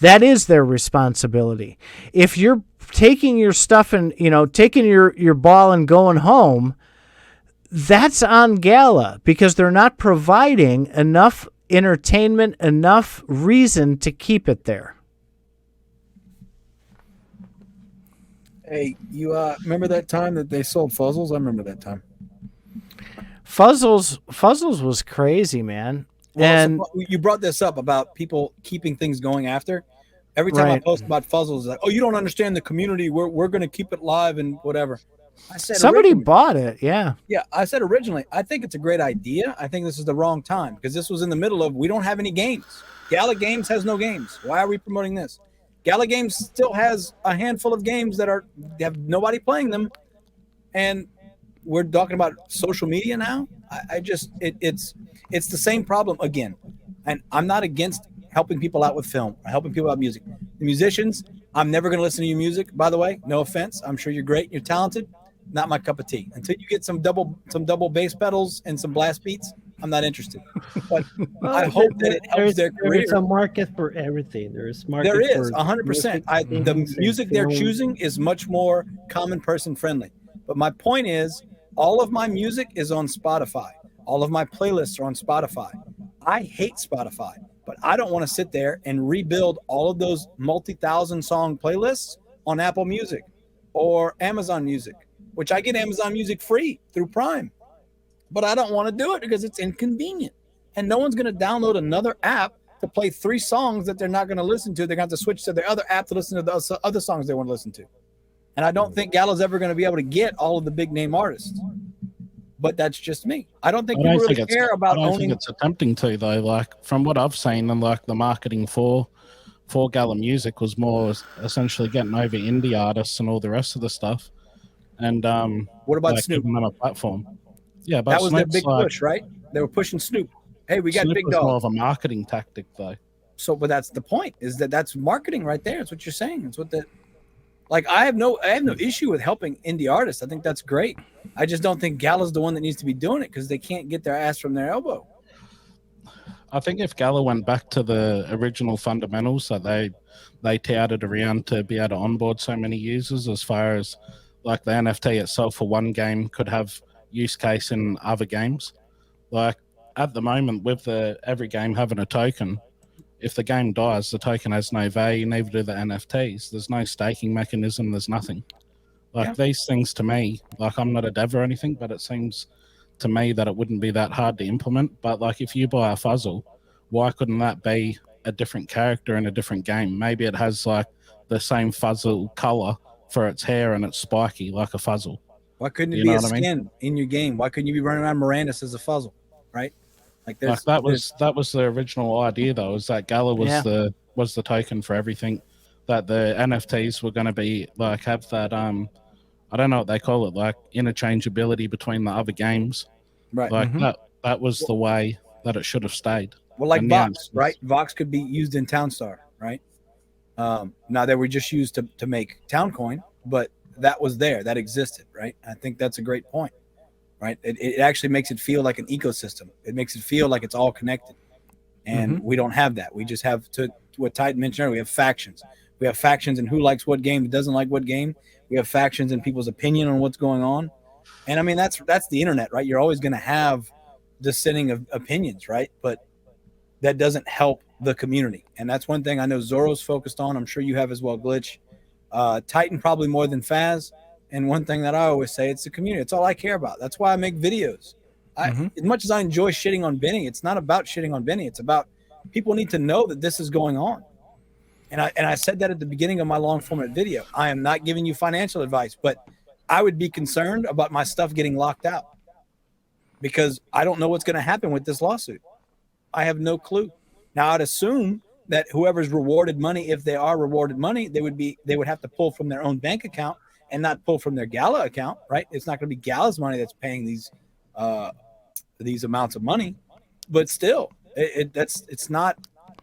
That is their responsibility. If you're taking your stuff and, taking your ball and going home, that's on Gala because they're not providing enough entertainment, enough reason to keep it there. Hey, you remember that time that they sold Fuzzles? I remember that time. Fuzzles was crazy, man. Well, and so you brought this up about people keeping things going after. Every time I post about Fuzzles, it's like, oh, you don't understand the community. We're going to keep it live and whatever. I said somebody bought it. Yeah. Yeah. I said originally, I think it's a great idea. I think this is the wrong time because this was in the middle of, we don't have any games. Gala Games has no games. Why are we promoting this? Gala Games still has a handful of games that have nobody playing them. And we're talking about social media now. It's the same problem again. And I'm not against helping people out with film, or helping people out with music. The musicians, I'm never going to listen to your music, by the way. No offense. I'm sure you're great. You're talented. Not my cup of tea. Until you get some double bass pedals and some blast beats, I'm not interested. But I hope that it helps their career. There's a market for everything. There is 100%. The music they're choosing is much more common person friendly. But my point is, all of my music is on Spotify. All of my playlists are on Spotify. I hate Spotify, but I don't want to sit there and rebuild all of those multi-thousand song playlists on Apple Music or Amazon Music, which I get Amazon Music free through Prime. But I don't want to do it because it's inconvenient. And no one's going to download another app to play 3 songs that they're not going to listen to. They're going to have to switch to their other app to listen to the other songs they want to listen to. And I don't think Gala's ever going to be able to get all of the big name artists. But that's just me. I don't think people really care about owning. I don't think it's attempting to, though. Like, from what I've seen, and like the marketing for Gala Music was more essentially getting over indie artists and all the rest of the stuff. And what about like, Snoop? giving them a platform. Yeah, but that was Snoop's their big push, right? They were pushing Snoop. Hey, we got Snoop Big was Dog. more of a marketing tactic, though. So, but that's the point. Is that's marketing right there? It's what you're saying. It's what Like, I have no issue with helping indie artists. I think that's great. I just don't think Gala's the one that needs to be doing it because they can't get their ass from their elbow. I think if Gala went back to the original fundamentals that they touted around to be able to onboard so many users, as far as like the NFT itself for one game could have use case in other games. Like at the moment with every game having a token, if the game dies, the token has no value, neither do the NFTs. There's no staking mechanism, there's nothing. Like these things to me, like I'm not a dev or anything, but it seems to me that it wouldn't be that hard to implement. But like if you buy a Fuzzle, why couldn't that be a different character in a different game? Maybe it has like the same Fuzzle color for its hair and it's spiky like a Fuzzle. Why couldn't it be a skin in your game? Why couldn't you be running around Mirandus as a Fuzzle, right? Like that was the original idea though, is that Gala was the token for everything, that the NFTs were going to be like have that I don't know what they call it, like interchangeability between the other games, right? Like that was the way that it should have stayed. Well, like Vox, right? Vox could be used in Townstar, right? Now they were just used to make Towncoin, but that was there, that existed, right? I think that's a great point, right? It actually makes it feel like an ecosystem. It makes it feel like it's all connected, and we don't have that. We just have to what Titan mentioned earlier. We have factions. We have factions in who likes what game, who doesn't like what game. We have factions in people's opinion on what's going on, and I mean that's the internet, right? You're always going to have dissenting of opinions, right? But that doesn't help the community, and that's one thing I know Zorro's focused on. I'm sure you have as well, Glitch. Titan probably more than Faz, and one thing that I always say, it's the community. It's all I care about. That's why I make videos. As much as I enjoy shitting on Benny, it's not about shitting on Benny. It's about people need to know that this is going on. And I said that at the beginning of my long format video. I am not giving you financial advice, but I would be concerned about my stuff getting locked out because I don't know what's going to happen with this lawsuit. I have no clue. Now I'd assume that whoever's rewarded money, if they are rewarded money, they would have to pull from their own bank account and not pull from their Gala account, right? It's not going to be Gala's money that's paying these amounts of money, but still, it's not.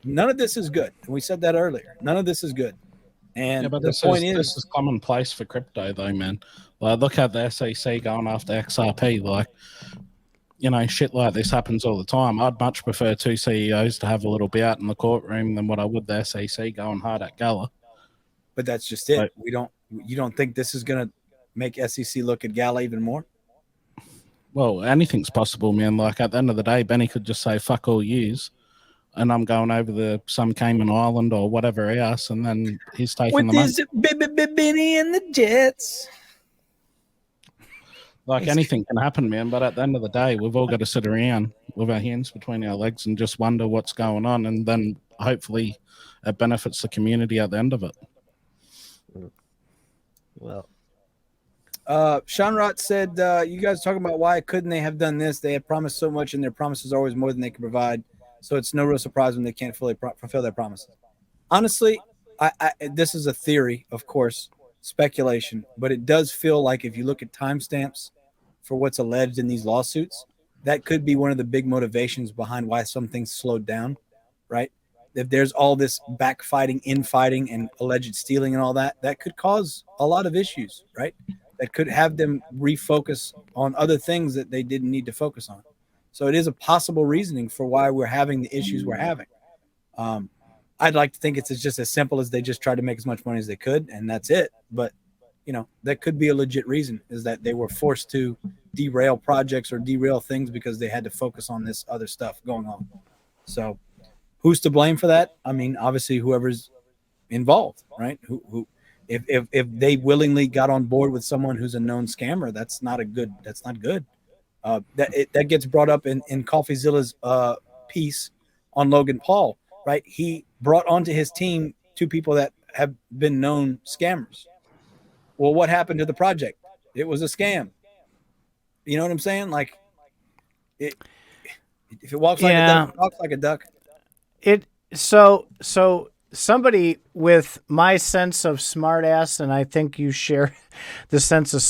None of this is good, and we said that earlier. None of this is good. And but the point is, this is commonplace for crypto, though, man. Like, look at the SEC going after XRP. Like, shit like this happens all the time. I'd much prefer two CEOs to have a little bout in the courtroom than what I would the SEC going hard at Gala. But that's just it. But, You don't think this is going to make SEC look at Gala even more? Well, anything's possible, man. Like, at the end of the day, Benny could just say, fuck all yous, and I'm going over to some Cayman Island or whatever else, and then he's taking the money. With Benny and the Jets. Like, anything can happen, man. But at the end of the day, we've all got to sit around with our hands between our legs and just wonder what's going on. And then hopefully it benefits the community at the end of it. Well, Sean Rott said, you guys talking about why couldn't they have done this? They have promised so much and their promises are always more than they can provide. So it's no real surprise when they can't fully fulfill their promises. Honestly, I this is a theory, of course, speculation, but it does feel like if you look at timestamps for what's alleged in these lawsuits, that could be one of the big motivations behind why some things slowed down, right? If there's all this backfighting, infighting, and alleged stealing and all that, that could cause a lot of issues, right? That could have them refocus on other things that they didn't need to focus on. So it is a possible reasoning for why we're having the issues we're having. I'd like to think it's just as simple as they just tried to make as much money as they could, and that's it. But, that could be a legit reason, is that they were forced to derail projects or derail things because they had to focus on this other stuff going on. So who's to blame for that? I mean, obviously whoever's involved, right? Who if they willingly got on board with someone who's a known scammer, that's not good. That gets brought up in CoffeeZilla's piece on Logan Paul, right? He brought onto his team two people that have been known scammers. Well, what happened to the project? It was a scam. You know what I'm saying? Like, if it walks like a duck, it walks like a duck. So somebody with my sense of smartass, and I think you share the sense of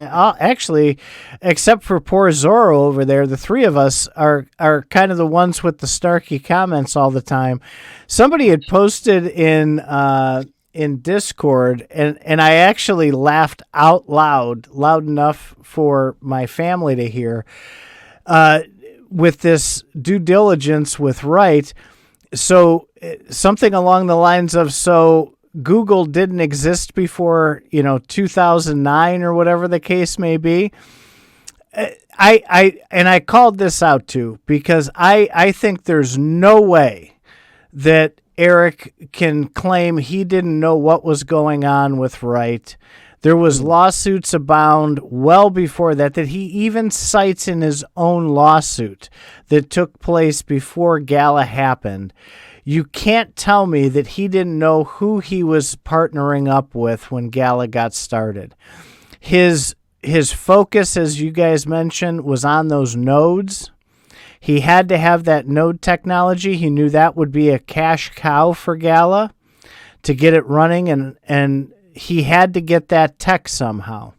actually, except for poor Zorro over there, the three of us are kind of the ones with the snarky comments all the time. Somebody had posted in Discord, and I actually laughed out loud enough for my family to hear, with this due diligence with Wright. So something along the lines of, so Google didn't exist before, 2009 or whatever the case may be. I called this out too, because I think there's no way that Eric can claim he didn't know what was going on with Wright. There was lawsuits abound well before that he even cites in his own lawsuit that took place before Gala happened. You can't tell me that he didn't know who he was partnering up with when Gala got started. His focus, as you guys mentioned, was on those nodes. He had to have that node technology. He knew that would be a cash cow for Gala to get it running, and he had to get that tech somehow.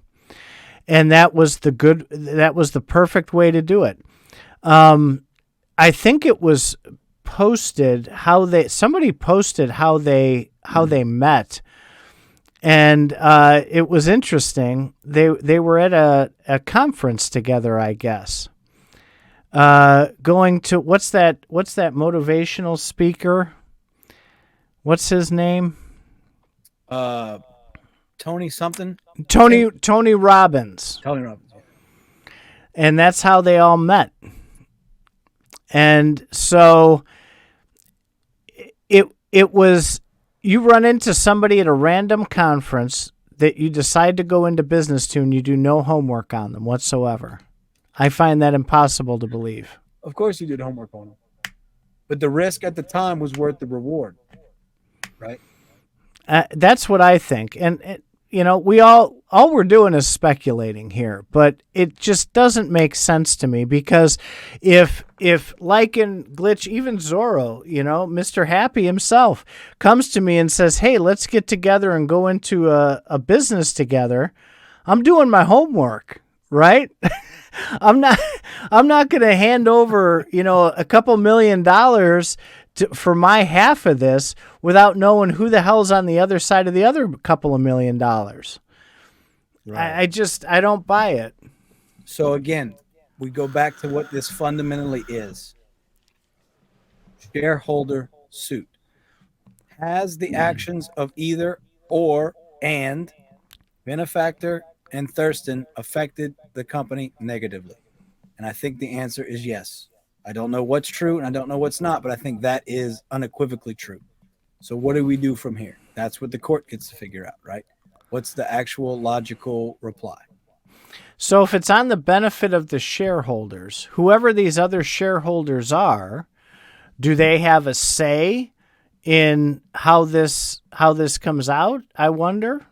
And that was the perfect way to do it. I think it was posted somebody posted how they met, and it was interesting. They were at a conference together, I guess. Going to what's that motivational speaker? What's his name? Tony something. Tony Robbins. Tony Robbins. And that's how they all met. And so it was, you run into somebody at a random conference that you decide to go into business to, and you do no homework on them whatsoever. I find that impossible to believe. Of course you did homework on them. But the risk at the time was worth the reward, right? That's what I think. And we all we're doing is speculating here, but it just doesn't make sense to me, because if Lycan, Glitch, even Zorro, Mr. Happy himself comes to me and says, "Hey, let's get together and go into a business together," I'm doing my homework, right? I'm not going to hand over, a couple $1 million for my half of this without knowing who the hell's on the other side of the other couple $1 million. Right. I don't buy it. So again, we go back to what this fundamentally is. Shareholder suit. Has the actions of either or and benefactor and Thurston affected the company negatively? And I think the answer is yes. I don't know what's true and I don't know what's not, but I think that is unequivocally true. So what do we do from here? That's what the court gets to figure out, right? What's the actual logical reply? So if it's on the benefit of the shareholders, whoever these other shareholders are, do they have a say in how this comes out? I wonder.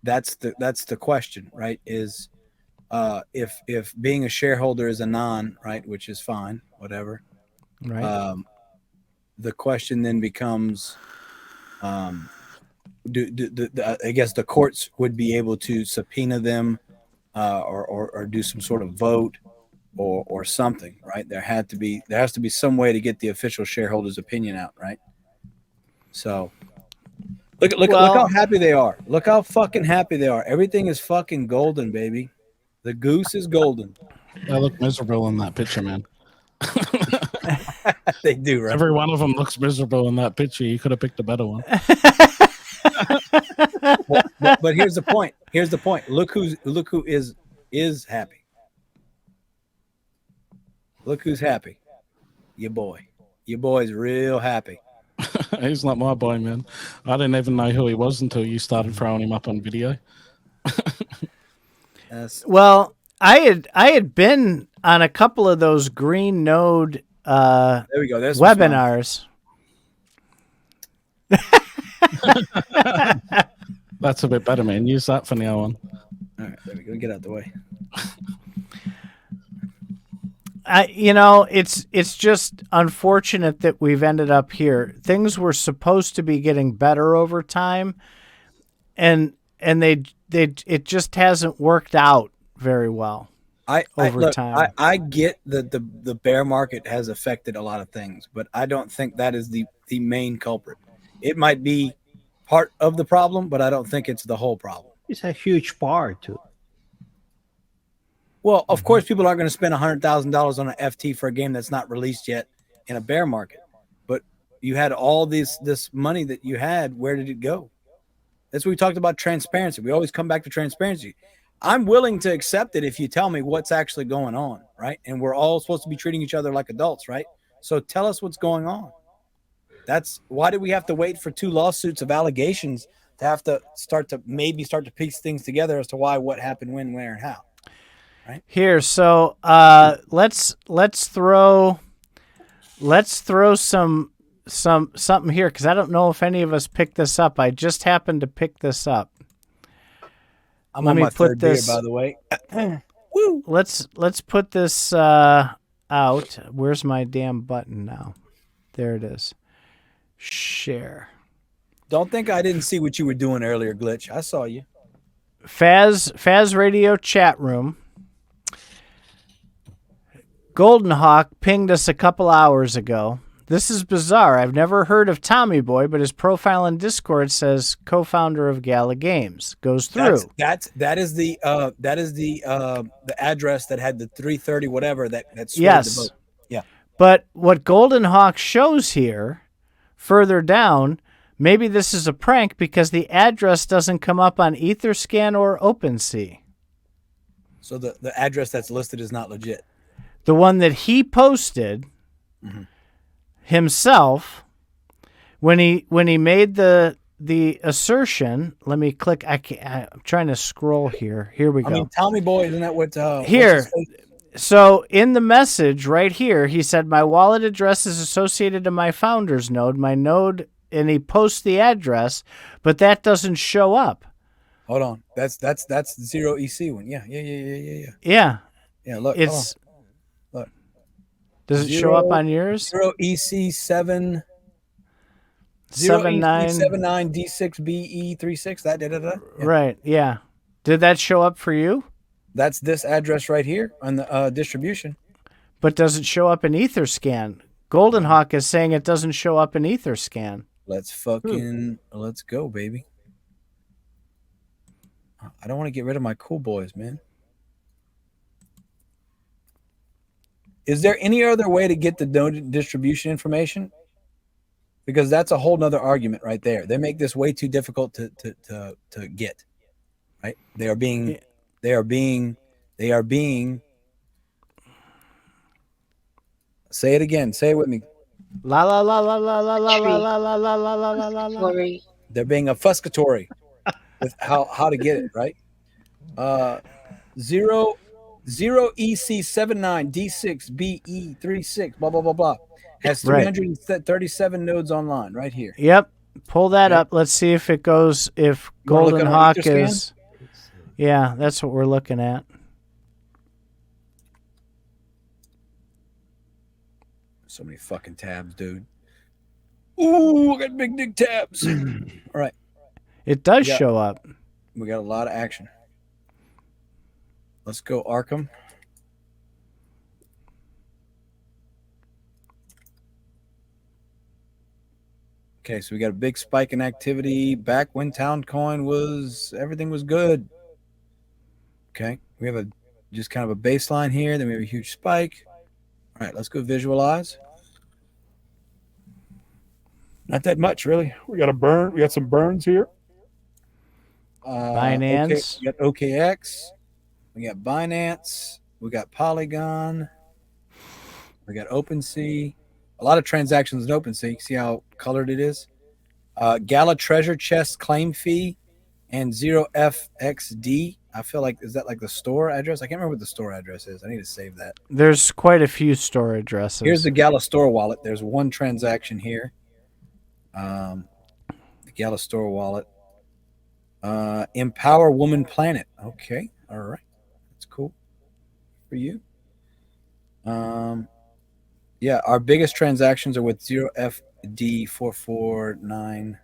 That's the question, right? Is if being a shareholder is a non, right, which is fine, whatever. Right. The question then becomes, I guess the courts would be able to subpoena them, or do some sort of vote, or something, right? There has to be some way to get the official shareholders' opinion out, right? So look how happy they are. Look how fucking happy they are. Everything is fucking golden, baby. The goose is golden. They look miserable in that picture, man. They do, right? Every one of them looks miserable in that picture. You could have picked a better one. But here's the point. Here's the point. Look who is happy. Look who's happy. Your boy. Your boy's real happy. He's not my boy, man. I didn't even know who he was until you started throwing him up on video. Well, I had been on a couple of those Green Node there we go. There's webinars. That's a bit better, man. Use that for now on. All right, there we go. Get out the way. It's just unfortunate that we've ended up here. Things were supposed to be getting better over time, and it just hasn't worked out very well over time. I get that the bear market has affected a lot of things, but I don't think that is the main culprit. It might be part of the problem, but I don't think it's the whole problem. It's a huge part too. Well, of course, people aren't going to spend $100,000 on an FT for a game that's not released yet in a bear market. But you had all this money that you had. Where did it go? That's what we talked about, transparency. We always come back to transparency. I'm willing to accept it if you tell me what's actually going on, right? And we're all supposed to be treating each other like adults, right? So tell us what's going on. That's why did we have to wait for 2 lawsuits of allegations to have to start to piece things together as to why, what happened, when, where, and how. Right here, so let's throw something here, because I don't know if any of us picked this up. I just happened to pick this up. I'm on my third beer, by the way. Woo! Let's put this out. Where's my damn button now? There it is. Share. Don't think I didn't see what you were doing earlier, Glitch. I saw you. Faz Radio chat room. Golden Hawk pinged us a couple hours ago. This is bizarre. I've never heard of Tommy Boy, but his profile in Discord says co-founder of Gala Games. Goes through. That is the address that had the 330 whatever that swayed yes. the vote. Yeah. But what Golden Hawk shows here, further down, maybe this is a prank because the address doesn't come up on Etherscan or OpenSea. So the address that's listed is not legit. The one that he posted himself, when he made the assertion, let me click. I'm trying to scroll here. Here we go. I mean, Tommy Boy, isn't that what? Here. So in the message right here, he said, my wallet address is associated to my founder's node, my node, and he posts the address, but that doesn't show up. Hold on. That's Zero EC one. Yeah. Yeah. Yeah, look. It's look. Does it show up on yours? Zero EC 7 79 D6BE36. That Yeah. Right. Yeah. Did that show up for you? That's this address right here on the distribution. But does it show up in Etherscan? Golden Hawk is saying it doesn't show up in Etherscan. Let's go, baby. I don't want to get rid of my cool boys, man. Is there any other way to get the node distribution information? Because that's a whole nother argument right there. They make this way too difficult to get. Right? They are being. Say it again. Say it with me. La la la la la la la la la la la la la la la. Worry. They're being obfuscatory with how to get it right. 0EC79D6BE36 blah blah blah blah has 337 nodes online right here. Yep. Pull that Yep. up. Let's see if it goes. If You wanna look Golden at our Hawk Etherscan? is. Yeah, that's what we're looking at. So many fucking tabs, dude. Ooh, I got big dick tabs. All right, It does Yeah. show up. we got a lot of action. Let's go Arkham. Okay, so we got a big spike in activity back when Towncoin was everything was good. Okay, we have just kind of a baseline here. Then we have a huge spike. All right, let's go visualize. Not that much, really. We got a burn. We got some burns here. Binance. We got OKX. We got Binance. We got Polygon. We got OpenSea. A lot of transactions in OpenSea. See how colored it is? Gala Treasure Chest claim fee and 0FXD. I feel like, is that like the store address? I can't remember what the store address is. I need to save that. There's quite a few store addresses. Here's the Gala store wallet. There's one transaction here. The Gala store wallet. Empower Woman Planet. Okay. All right. That's cool for you. Yeah, our biggest transactions are with 0FD4492.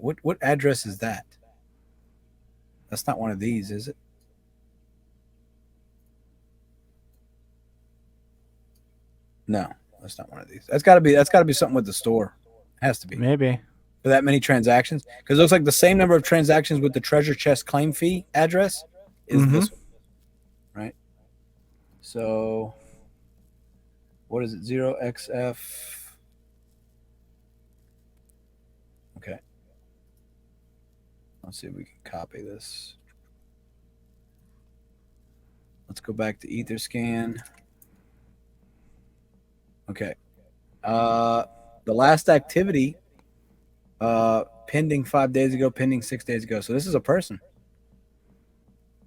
What address is that? That's not one of these, is it? No, that's not one of these. That's got to be something with the store. Has to be. Maybe. For that many transactions, because it looks like the same number of transactions with the treasure chest claim fee address is this one, right? So what is it? 0XF. Okay, let's see if we can copy this. Let's go back to Etherscan. Okay, the last activity pending 5 days ago, pending 6 days ago. So this is a person.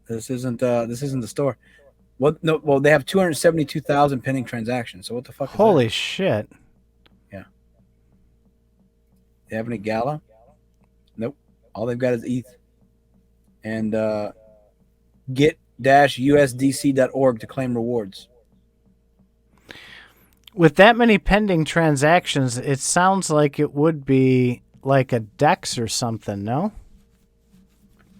This isn't the store. What? No. Well, they have 272,000 pending transactions. So what the fuck is Holy that? shit. Yeah. They have any Gala? Nope. All they've got is ETH. And get-usdc.org to claim rewards. With that many pending transactions, it sounds like it would be like a DEX or something, no?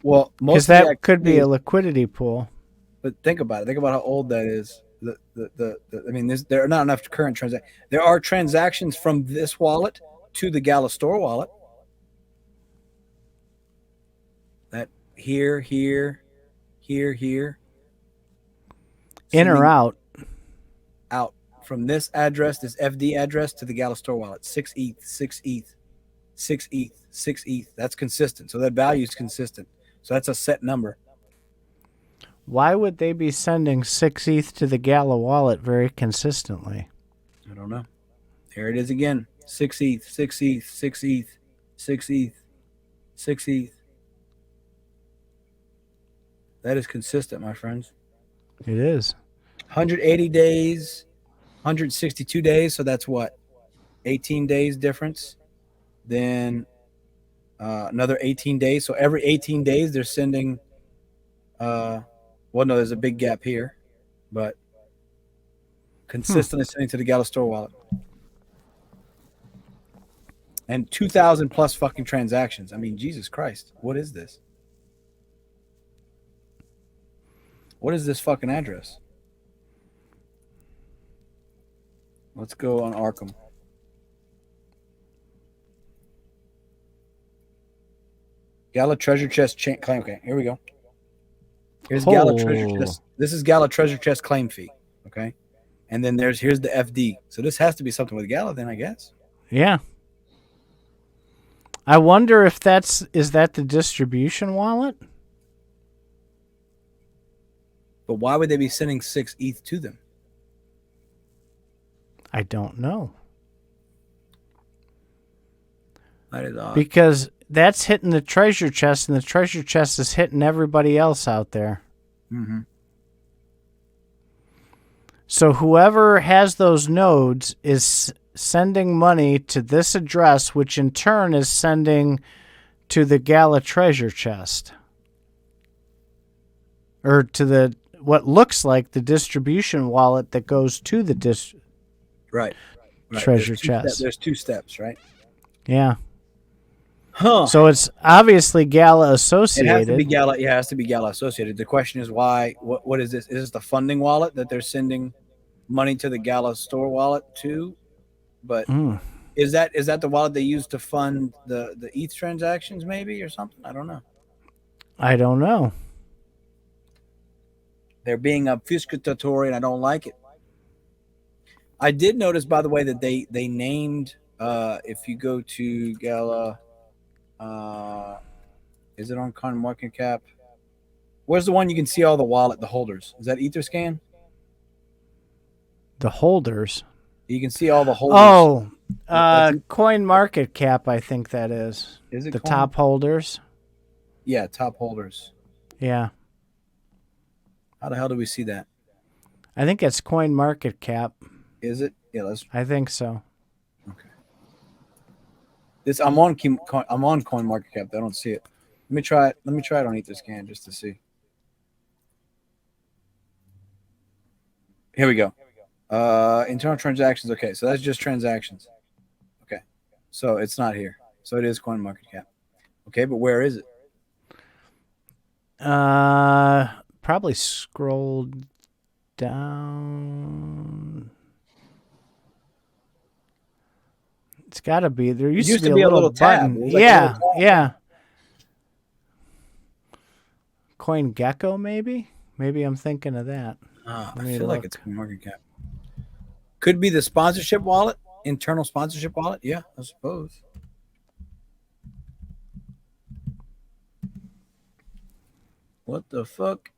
Well, Because that could be a liquidity pool. But think about it. Think about how old that is. I mean, there are not enough current transactions. There are transactions from this wallet to the Gala store wallet. That here. In or out? Out. From this address, this FD address to the Gala store wallet. 6 ETH, 6 ETH, 6 ETH, 6 ETH. That's consistent. So that value is consistent. So that's a set number. Why would they be sending 6 ETH to the Gala wallet very consistently? I don't know. There it is again. 6 ETH, 6 ETH, 6 ETH, 6 ETH, 6 ETH. That is consistent, my friends. It is. 180 days, 162 days. So that's what? 18 days difference. Then another 18 days. So every 18 days, they're sending. Well, no, there's a big gap here, but consistently sending to the Gala store wallet. And 2,000 plus fucking transactions. I mean, Jesus Christ. What is this? What is this fucking address? Let's go on Arkham. Gala treasure chest claim. Okay, here we go. Here's Gala treasure chest. This is Gala treasure chest claim fee. Okay. Okay. And then here's the FD. So this has to be something with Gala then, I guess. Yeah. I wonder if is that the distribution wallet? But why would they be sending 6 ETH to them? I don't know. That is odd. Because that's hitting the treasure chest, and the treasure chest is hitting everybody else out there. Mm-hmm. So whoever has those nodes is sending money to this address, which in turn is sending to the Gala treasure chest. Or to what looks like the distribution wallet that goes to the Right. treasure chest. There's 2 steps, right? Yeah. Huh. So it's obviously Gala associated. It has to be Gala. Yeah, it has to be Gala associated. The question is why? What is this? Is this the funding wallet that they're sending money to the Gala store wallet to? But is that the wallet they use to fund the ETH transactions, maybe, or something? I don't know. I don't know. They're being obfuscatory, and I don't like it. I did notice, by the way, that they named. If you go to Gala. Is it on CoinMarketCap? Where's the one you can see all the holders? Is that Etherscan? The holders. You can see all the holders. Oh, CoinMarketCap, I think that is. Is it the top holders? Yeah, top holders. Yeah. How the hell do we see that? I think it's CoinMarketCap. Is it? Yeah, I think so. Okay. I'm on CoinMarketCap. I don't see it. Let me try it on Etherscan just to see. Here we go. Internal transactions. Okay, so that's just transactions. Okay, so it's not here. So it is CoinMarketCap. Okay, but where is it? Probably scroll down. It's got to be. There used to be a little button. Like yeah, yeah. CoinGecko, maybe? Maybe I'm thinking of that. I feel like it's CoinMarketCap. Could be the sponsorship wallet, internal sponsorship wallet. Yeah, I suppose. What the fuck?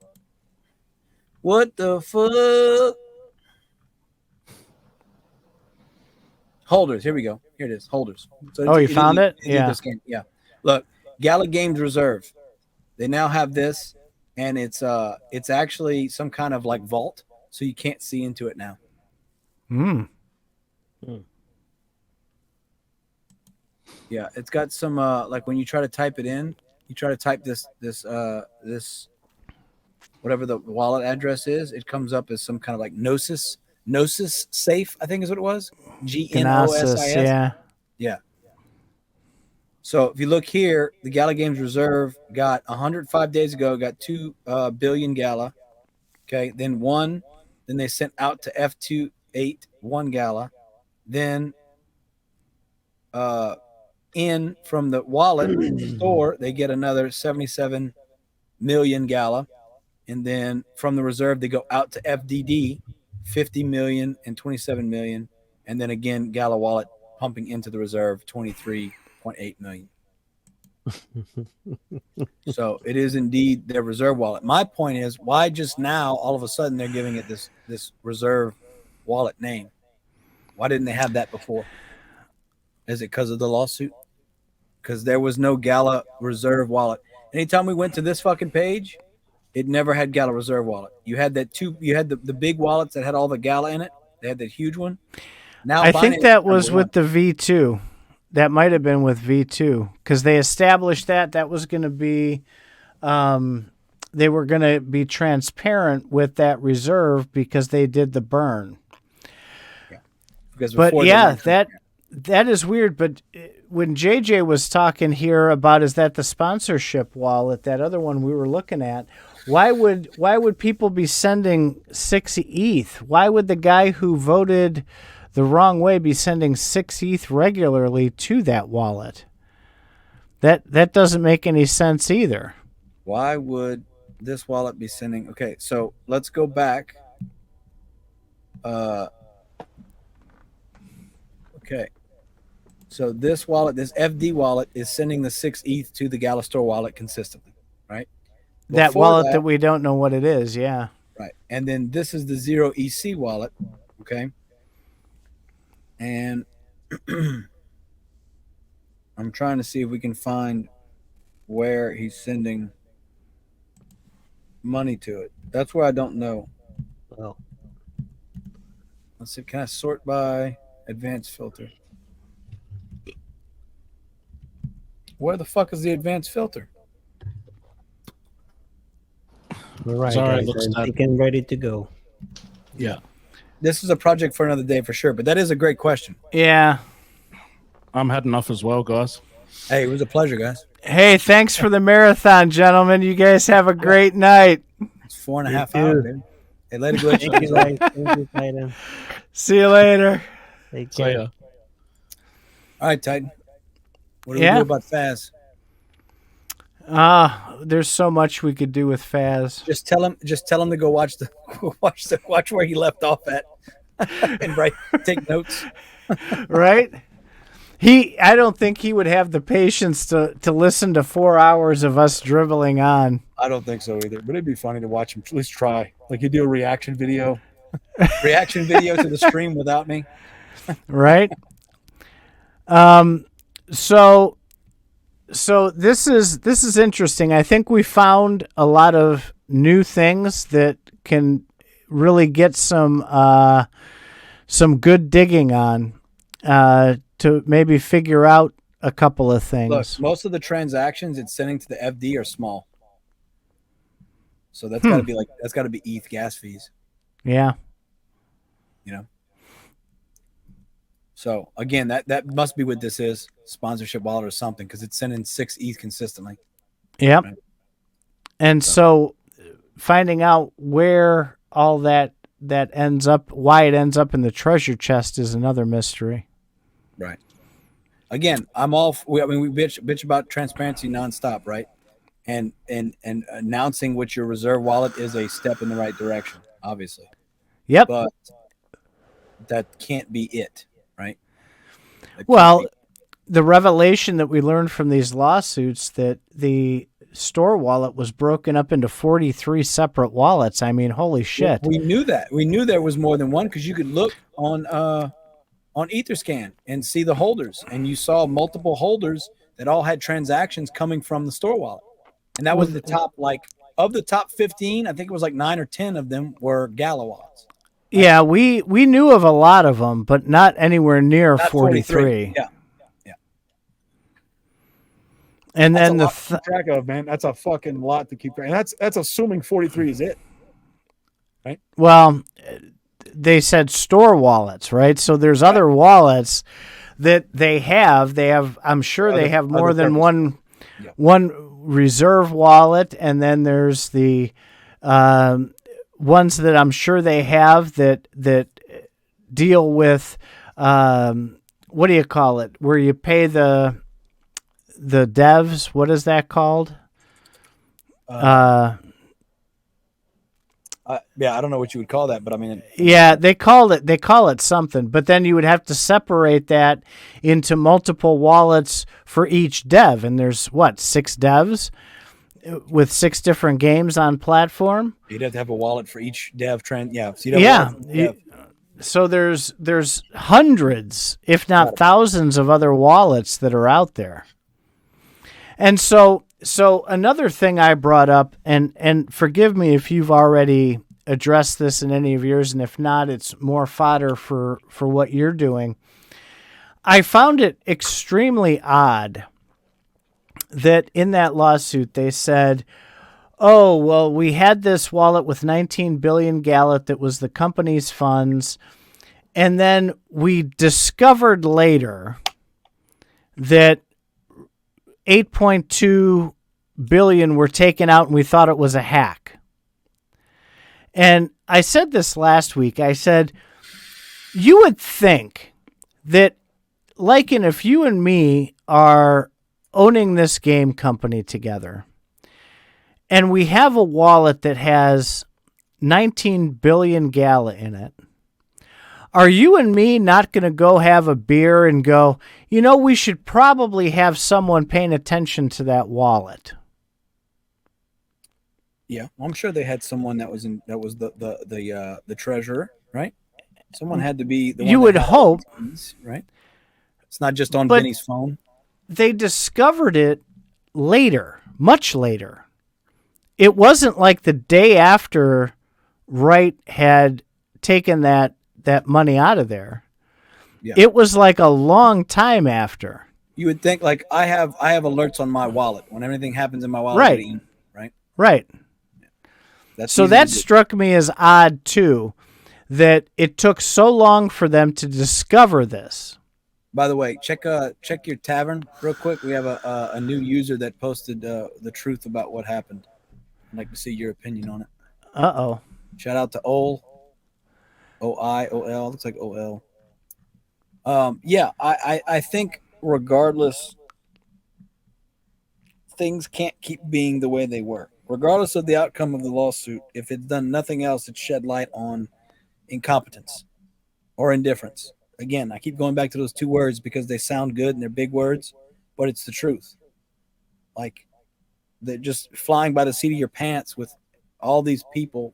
What the fuck? Holders. Here we go. Here it is. Holders. So you found it? Yeah. Yeah. Look, Gala Games Reserve. They now have this, and it's actually some kind of like vault, so you can't see into it now. Yeah, it's got some like when you try to type it in, you try to type this whatever the wallet address is, it comes up as some kind of like Gnosis safe, I think is what it was. GNOSIS. Yeah. So if you look here, the Gala Games Reserve got 105 days ago, got 2 billion Gala. Okay, then they sent out to F28 1 Gala. Then in from the wallet store, they get another 77 million Gala. And then from the reserve, they go out to FDD, 50 million and 27 million. And then again, Gala wallet pumping into the reserve, 23.8 million. So it is indeed their reserve wallet. My point is, why just now, all of a sudden, they're giving it this reserve wallet name? Why didn't they have that before? Is it because of the lawsuit? Because there was no Gala reserve wallet. Anytime we went to this fucking page, it never had Gala reserve wallet. You had the big wallets that had all the Gala in it. They had that huge one. Now I think that was with the V2. That might have been with V2 because they established that was going to be, they were going to be transparent with that reserve because they did the burn. Yeah. But yeah, that is weird. But when JJ was talking here about is that the sponsorship wallet, that other one we were looking at, why would people be sending 6 ETH? Why would the guy who voted the wrong way be sending 6 ETH regularly to that wallet? That doesn't make any sense either. Why would this wallet be sending? Okay, so let's go back Okay. So this wallet, this FD wallet, is sending the 6 ETH to the Gala Store wallet consistently, right? That Before wallet that we don't know what it is, yeah. Right. And then this is the Zero EC wallet, okay? And I'm trying to see if we can find where he's sending money to it. That's where I don't know. Well, Let's see. Can I sort by advanced filter? Where the fuck is the advanced filter? all right, Sorry, guys, looks I'm that- thinking ready to go. Yeah. This is a project for another day for sure, but that is a great question. Yeah. I'm heading off as well, guys. Hey, it was a pleasure, guys. Hey, thanks for the marathon, gentlemen. You guys have a great night. It's 4.5 You hours, too. baby. Hey, later, Glitch. Thank you, guys. Thank you, Titan. See you later. Take So care. yeah. All right, Titan. What do we Yeah. do about Faz? There's so much we could do with Faz. Just tell him to go watch where he left off at and take notes. Right? I don't think he would have the patience to listen to 4 hours of us dribbling on. I don't think so either, but it'd be funny to watch him at least try. Like you do a reaction video to the stream without me. Right? So this is interesting. I think we found a lot of new things that can really get some good digging on to maybe figure out a couple of things. Look, most of the transactions it's sending to the FD are small, so that's got to be ETH gas fees. Yeah. You know. So again, that must be what this is, sponsorship wallet or something, because it's sending 6 ETH consistently. Yep. Right. And so finding out where all that ends up, why it ends up in the treasure chest is another mystery. Right. Again, we bitch about transparency nonstop, right? And announcing what your reserve wallet is a step in the right direction, obviously. Yep. But that can't be it, right? Well, the revelation that we learned from these lawsuits that the store wallet was broken up into 43 separate wallets. I mean, holy shit. We knew that. We knew there was more than one because you could look on Etherscan and see the holders, and you saw multiple holders that all had transactions coming from the store wallet. And that was the top, of the top 15, I think it was 9 or 10 of them were Gala wallets. Yeah, we knew of a lot of them, but not anywhere near Not 43. Yeah. And That's then a lot to keep track of, man. That's a fucking lot to keep track. And that's assuming 43 is it. well, they said store wallets, right? So there's other wallets that they have. I'm sure they have more than one reserve wallet, and then there's the ones that I'm sure they have that deal with what do you call it? Where you pay the devs. What is that called? Yeah, I don't know what you would call that, but I mean, Yeah, they call it something, but then you would have to separate that into multiple wallets for each dev, and there's 6 devs with 6 different games on platform. you'd have to have a wallet for each dev trend. Yeah. So So there's hundreds, if not thousands, of other wallets that are out there. And so another thing I brought up, and forgive me if you've already addressed this in any of yours, and if not, it's more fodder for what you're doing. I found it extremely odd that in that lawsuit they said, oh, well, we had this wallet with 19 billion Gallet that was the company's funds, and then we discovered later that 8.2 billion were taken out and we thought it was a hack. And I said this last week. I said, you would think that, Lycan, if you and me are owning this game company together, and we have a wallet that has 19 billion Gala in it, are you and me not going to go have a beer and go, we should probably have someone paying attention to that wallet? Yeah, well, I'm sure they had someone that was the treasurer, right? Someone had to be the one. You that would had all hope, these keys, right? It's not just on But- Benny's phone. they discovered it later, much later. It wasn't like the day after Wright had taken that money out of there. Yeah. It was like a long time after. You would think like I have alerts on my wallet when anything happens in my wallet. Right. I get an email, right. Right. That's So easy that to do. struck me as odd too, that it took so long for them to discover this. By the way, check your tavern real quick. We have a new user that posted the truth about what happened. I'd like to see your opinion on it. Uh-oh. Shout out to Ol. O-I-O-L. Looks like O-L. Yeah, I think regardless, things can't keep being the way they were. Regardless of the outcome of the lawsuit, if it's done nothing else, it shed light on incompetence or indifference. Again, I keep going back to those two words because they sound good and they're big words, but it's the truth. Like, they're just flying by the seat of your pants with all these people,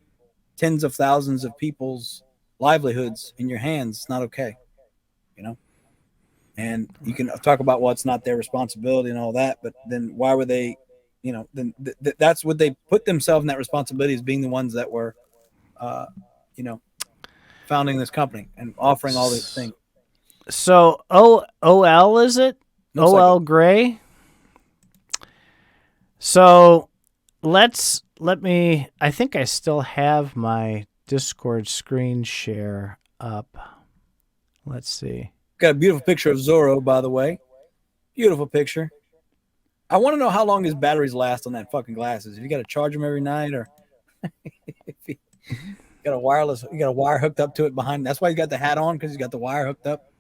tens of thousands of people's livelihoods in your hands. It's not okay, and you can talk about, well, it's not their responsibility and all that, but then why were they, then that's what they put themselves in, that responsibility, as being the ones that were founding this company and offering all these things. So OL, is it? Looks OL like it. Gray. So let me, I think I still have my Discord screen share up. Let's see. Got a beautiful picture of Zorro, by the way. Beautiful picture. I want to know how long his batteries last on that fucking glasses. If you got to charge them every night, or if you got a wire hooked up to it behind. That's why he's got the hat on, because he's got the wire hooked up.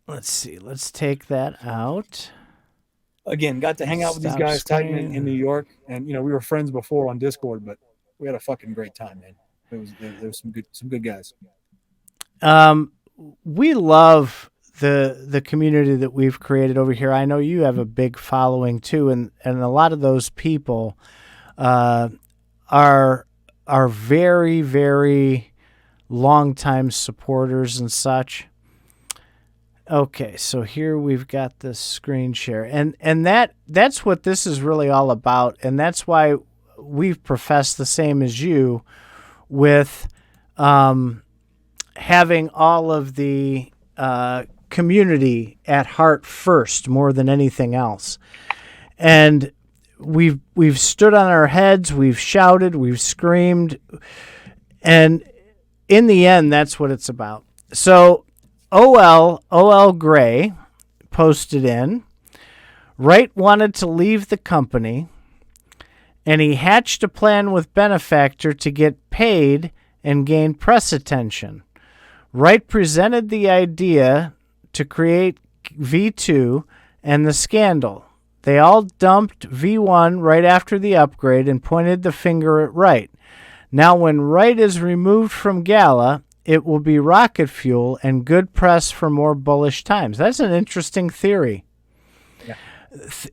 Let's see. Let's take that out. Again, got to hang out with these Stop guys, Titan, screen. in New York, and we were friends before on Discord, but we had a fucking great time, man. There was some good guys. We love the community that we've created over here. I know you have a big following too, and a lot of those people are very, very longtime supporters and such. Okay, so here we've got this screen share, and that's what this is really all about, and that's why we've professed the same as you with having all of the community at heart first, more than anything else. And we've stood on our heads, we've shouted, we've screamed, and in the end, that's what it's about. So OL Gray posted in, Wright wanted to leave the company, and he hatched a plan with Benefactor to get paid and gain press attention. Wright presented the idea to create V2 and the scandal. They all dumped V1 right after the upgrade and pointed the finger at Wright. Now when Wright is removed from Gala, it will be rocket fuel and good press for more bullish times. That's an interesting theory. Yeah.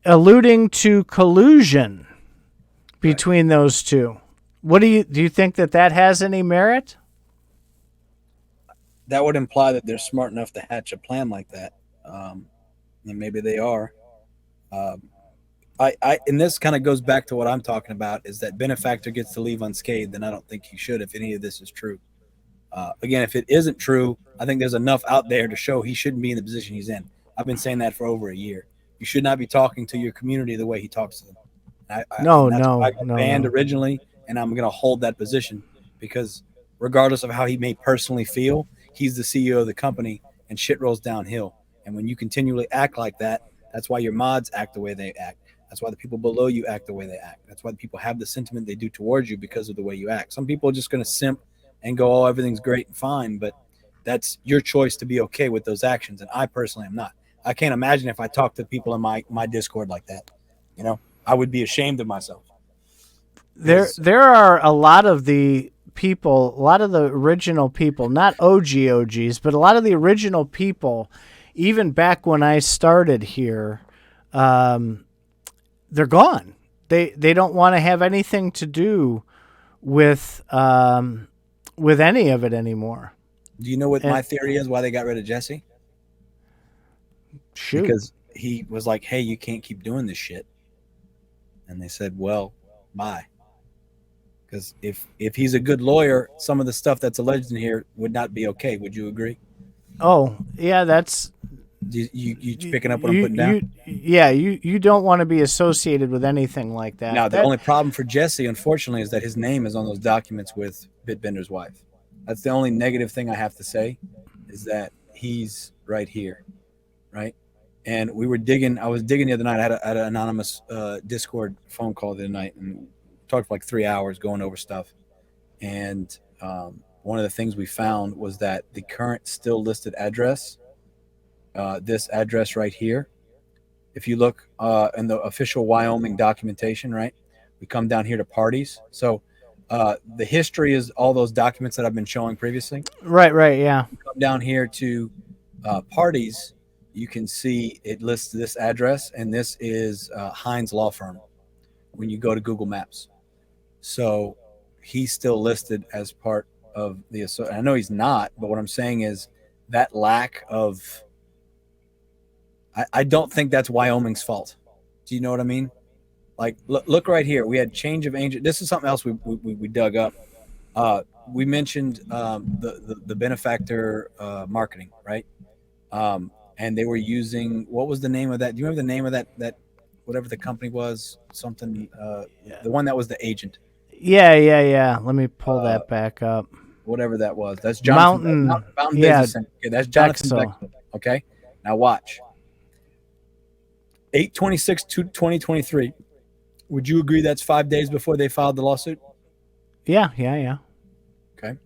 Alluding to collusion between those two. What do you think that has any merit? That would imply that they're smart enough to hatch a plan like that, and maybe they are. And this kind of goes back to what I'm talking about, is that Benefactor gets to leave unscathed, and I don't think he should if any of this is true. Again, if it isn't true, I think there's enough out there to show he shouldn't be in the position he's in. I've been saying that for over a year. You should not be talking to your community the way he talks to them. I got banned originally, and I'm going to hold that position, because regardless of how he may personally feel, he's the CEO of the company, and shit rolls downhill. And when you continually act like that, that's why your mods act the way they act. That's why the people below you act the way they act. That's why the people have the sentiment they do towards you, because of the way you act. Some people are just going to simp and go, oh, everything's great and fine, but that's your choice to be okay with those actions. And I personally am not. I can't imagine if I talked to people in my Discord like that. I would be ashamed of myself. There are a lot of the people, a lot of the original people, not OGs, but a lot of the original people, even back when I started here, they're gone. They don't want to have anything to do with any of it anymore. Do you know what my theory is? Why they got rid of Jesse? Shoot. Because he was like, "Hey, you can't keep doing this shit," and they said, "Well, bye." Because if he's a good lawyer, some of the stuff that's alleged in here would not be okay. Would you agree? Oh, yeah, that's you picking up what I'm putting down? You don't want to be associated with anything like that. Now, the only problem for Jesse, unfortunately, is that his name is on those documents with Bitbender's wife. That's the only negative thing I have to say, is that he's right here, right? And we were digging. I was digging the other night. I had an anonymous Discord phone call the other night, and talked for like 3 hours going over stuff. And one of the things we found was that the current still listed address, this address right here, if you look in the official Wyoming documentation, right, we come down here to parties. So the history is all those documents that I've been showing previously. Right, yeah. You come down here to parties, you can see it lists this address, and this is Hines Law Firm when you go to Google Maps. So he's still listed as part of the. I know he's not, but what I'm saying is that lack of. I don't think that's Wyoming's fault. Do you know what I mean? Like, look right here. We had change of agent. This is something else we dug up. We mentioned the benefactor marketing, right? And they were using, what was the name of that? Do you remember the name of that whatever the company was? Something. The one that was the agent. Yeah. Let me pull that back up. Whatever that was. That's Jonathan. Mountain Business Center. Okay, that's Jonathan Bexel. Okay. Now watch. 8/26/2023. Would you agree that's 5 days before they filed the lawsuit? Yeah. Okay.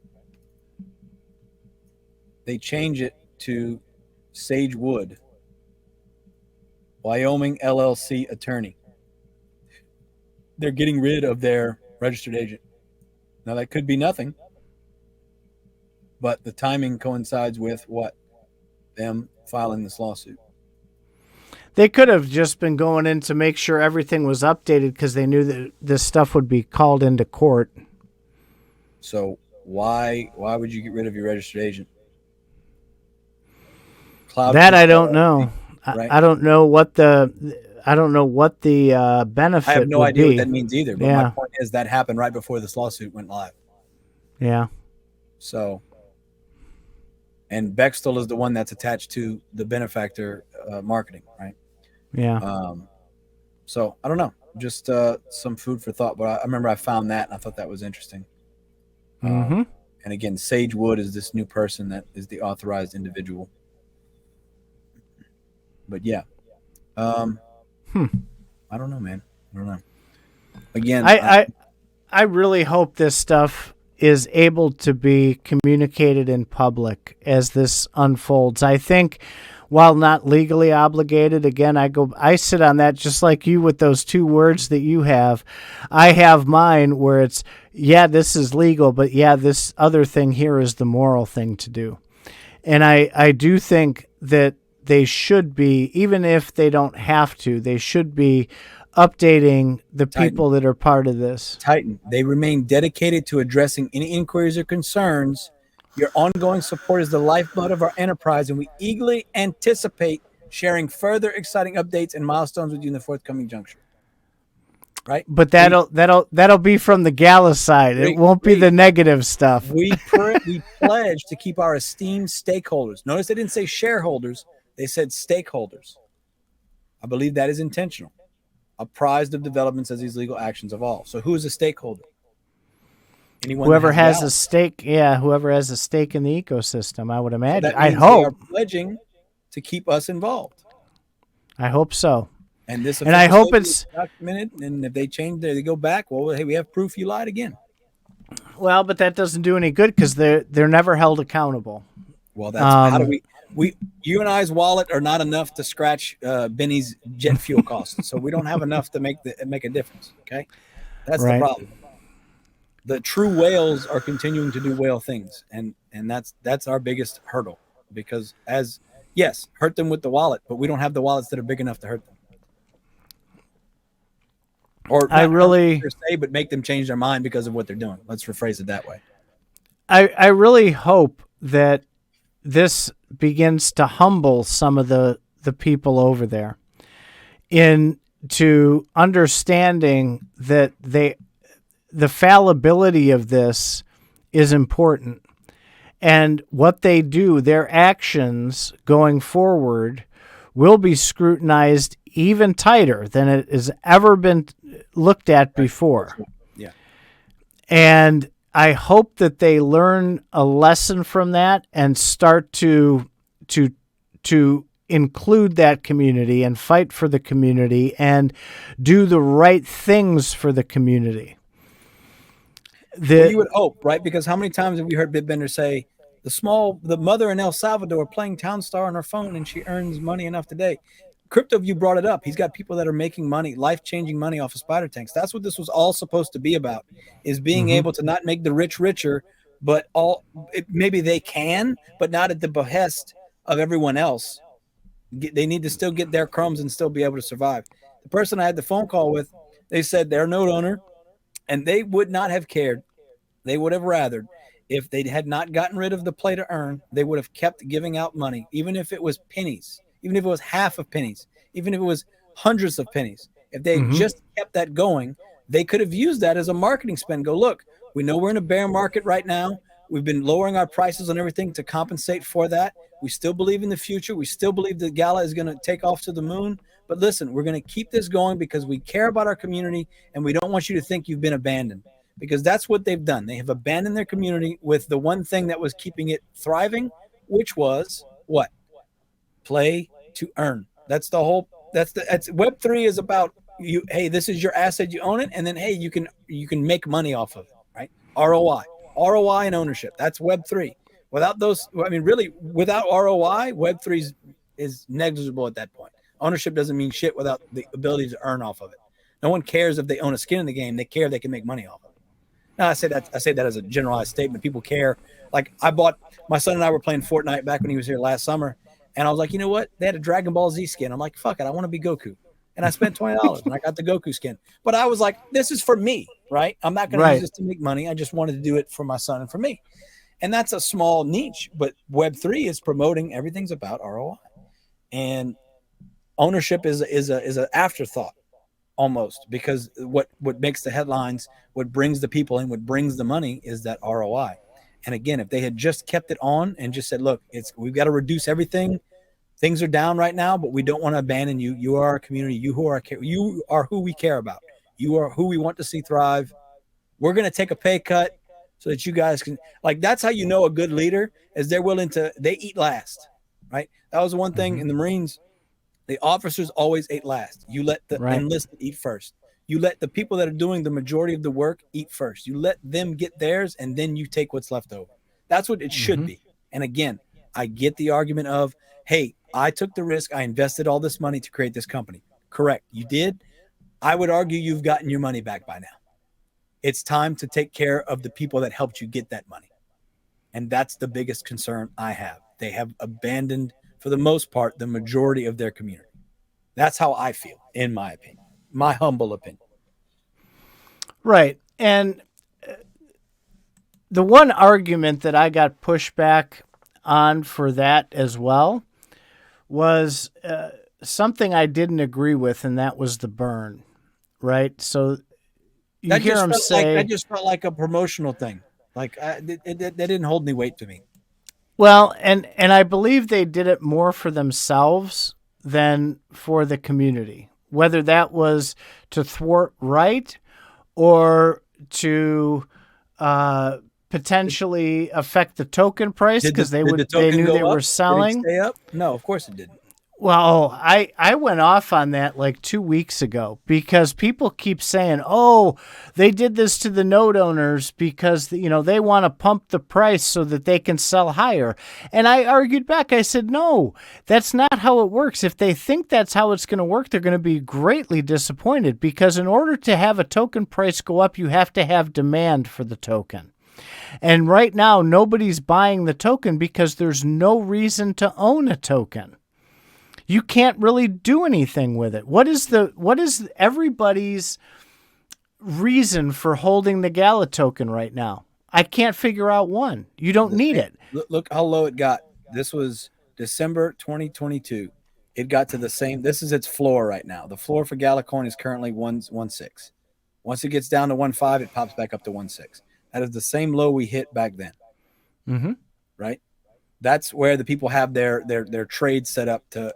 They change it to Sage Wood, Wyoming LLC attorney. They're getting rid of their registered agent. Now that could be nothing, but the timing coincides with what? Them filing this lawsuit. They could have just been going in to make sure everything was updated because they knew that this stuff would be called into court. So why would you get rid of your registered agent? Cloud that I don't know. Right? I don't know what the benefit. I have no would idea be. what that means either. But my point is that happened right before this lawsuit went live. Yeah. So, and Bextel is the one that's attached to the benefactor marketing, right? Yeah. So I don't know, just some food for thought. But I remember I found that and I thought that was interesting. Mm-hmm. And again, Sage Wood is this new person that is the authorized individual. But yeah, I don't know, man. I don't know. Again, I really hope this stuff is able to be communicated in public as this unfolds. I think, while not legally obligated, again, I sit on that just like you with those two words that you have. I have mine where it's, yeah, this is legal, but yeah, this other thing here is the moral thing to do. And I do think that they should be, even if they don't have to, they should be updating the people that are part of this. Titan, they remain dedicated to addressing any inquiries or concerns. Your ongoing support is the lifeblood of our enterprise, and we eagerly anticipate sharing further exciting updates and milestones with you in the forthcoming juncture. Right? But that'll be from the Gala side. It won't be the negative stuff. We pledge to keep our esteemed stakeholders. Notice they didn't say shareholders. They said stakeholders. I believe that is intentional. Apprised of developments as these legal actions evolve. So who is a stakeholder? Anyone whoever has a stake, whoever has a stake in the ecosystem, I would imagine. So I hope they are pledging to keep us involved. I hope so. And this, and I hope it's documented. And if they change, they go back. Well, hey, we have proof you lied again. Well, but that doesn't do any good because they're never held accountable. Well, that's how do we you and I's wallet are not enough to scratch Benny's jet fuel costs, so we don't have enough to make a difference. Okay, that's right. the problem. The true whales are continuing to do whale things, and that's our biggest hurdle, because yes, hurt them with the wallet, but we don't have the wallets that are big enough to hurt them. Or I not really per se, but make them change their mind because of what they're doing. Let's rephrase it that way. I really hope that this begins to humble some of the people over there into understanding that the fallibility of this is important. And what they do, their actions going forward, will be scrutinized even tighter than it has ever been looked at before. Yeah. And I hope that they learn a lesson from that and start to include that community and fight for the community and do the right things for the community. Well, you would hope, right? Because how many times have we heard Bitbender say, the mother in El Salvador playing Townstar on her phone and she earns money enough today? Cryptoview brought it up. He's got people that are making money, life-changing money off of spider tanks. That's what this was all supposed to be about, is being able to not make the rich richer, but maybe they can, but not at the behest of everyone else. They need to still get their crumbs and still be able to survive. The person I had the phone call with, they said they're a note owner, and they would not have cared. They would have rathered if they had not gotten rid of the play to earn. They would have kept giving out money, even if it was pennies, even if it was half of pennies, even if it was hundreds of pennies. If they just kept that going, they could have used that as a marketing spend. Go, look, we know we're in a bear market right now. We've been lowering our prices on everything to compensate for that. We still believe in the future. We still believe the gala is going to take off to the moon. But listen, we're going to keep this going because we care about our community, and we don't want you to think you've been abandoned, because that's what they've done. They have abandoned their community with the one thing that was keeping it thriving, which was what? Play to earn. That's Web3 is about you. Hey, this is your asset. You own it. And then, hey, you can make money off of it, right? ROI and ownership. That's Web3. Without those, really, without ROI, Web3 is negligible at that point. Ownership doesn't mean shit without the ability to earn off of it. No one cares if they own a skin in the game. They care if they can make money off of it. Now, I say that as a generalized statement. People care. Like, my son and I were playing Fortnite back when he was here last summer, and I was like, you know what? They had a Dragon Ball Z skin. I'm like, fuck it, I want to be Goku. And I spent $20 and I got the Goku skin. But I was like, this is for me, right? I'm not going to use this to make money. I just wanted to do it for my son and for me. And that's a small niche, but Web3 is promoting everything's about ROI. And ownership is an afterthought almost, because what makes the headlines, what brings the people in, what brings the money is that ROI. And again, if they had just kept it on and just said, look, we've got to reduce everything. Things are down right now, but we don't want to abandon you. You are our community. You are who we care about. You are who we want to see thrive. We're going to take a pay cut so that you guys can, like, that's how you know a good leader is they eat last, right? That was one thing in the Marines. The officers always ate last. You let the enlisted eat first. You let the people that are doing the majority of the work eat first. You let them get theirs, and then you take what's left over. That's what it should be. And again, I get the argument of, hey, I took the risk. I invested all this money to create this company. Correct. You did. I would argue you've gotten your money back by now. It's time to take care of the people that helped you get that money. And that's the biggest concern I have. They have abandoned, for the most part, the majority of their community. That's how I feel, in my opinion, my humble opinion. Right. And the one argument that I got pushback on for that as well was something I didn't agree with, and that was the burn, right? So you hear him say... that just felt like a promotional thing. Like, that didn't hold any weight to me. Well, and I believe they did it more for themselves than for the community, whether that was to thwart right or to potentially affect the token price because they knew they were selling. Did it stay up? No, of course it didn't. Well, I went off on that like 2 weeks ago because people keep saying, "Oh, they did this to the note owners because they want to pump the price so that they can sell higher." And I argued back. I said, "No, that's not how it works. If they think that's how it's going to work, they're going to be greatly disappointed because in order to have a token price go up, you have to have demand for the token. And right now, nobody's buying the token because there's no reason to own a token. You can't really do anything with it. What is everybody's reason for holding the Gala token right now? I can't figure out one. You don't need it. Look how low it got. This was December 2022. It got to the same. This is its floor right now. The floor for Gala coin is currently 1.16. Once it gets down to 1.5, it pops back up to 1.6. That is the same low we hit back then. Mm-hmm. Right? That's where the people have their trades set up to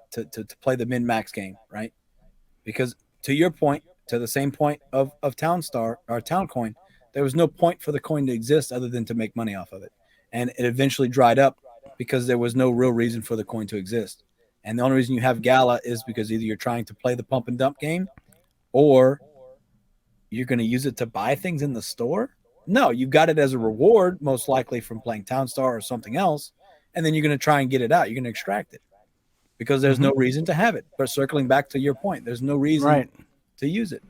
play the min-max game, right? Because to your point, to the same point of Townstar or Towncoin, there was no point for the coin to exist other than to make money off of it. And it eventually dried up because there was no real reason for the coin to exist. And the only reason you have Gala is because either you're trying to play the pump and dump game or you're going to use it to buy things in the store. No, you got it as a reward, most likely from playing Townstar or something else. And then you're going to try and get it out. You're going to extract it because there's no reason to have it. But circling back to your point, there's no reason to use it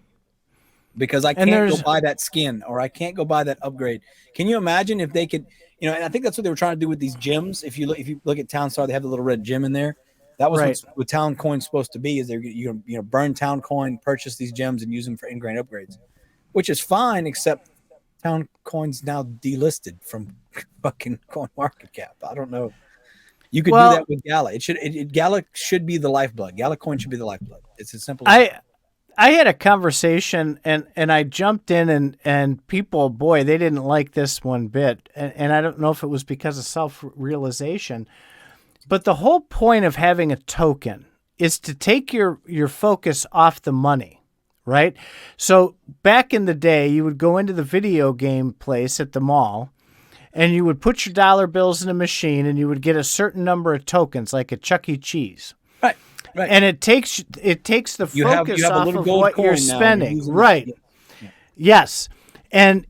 because I can't go buy that skin or I can't go buy that upgrade. Can you imagine if they could, and I think that's what they were trying to do with these gems. If you look at Townstar, they have the little red gem in there. That was what Town Coin's supposed to be. Is they're burn Town Coin, purchase these gems, and use them for in-grain upgrades, which is fine, except Town Coin's now delisted from fucking Coin Market Cap. I don't know. You could do that with Gala. Gala should be the lifeblood. Gala Coin should be the lifeblood. It's as simple as that. I had a conversation and I jumped in and people, boy, they didn't like this one bit. And I don't know if it was because of self-realization, but the whole point of having a token is to take your focus off the money. Right? So back in the day, you would go into the video game place at the mall and you would put your dollar bills in a machine and you would get a certain number of tokens, like a Chuck E. Cheese. Right. And it takes the focus off of what you're spending. Right. Yeah. Yes. And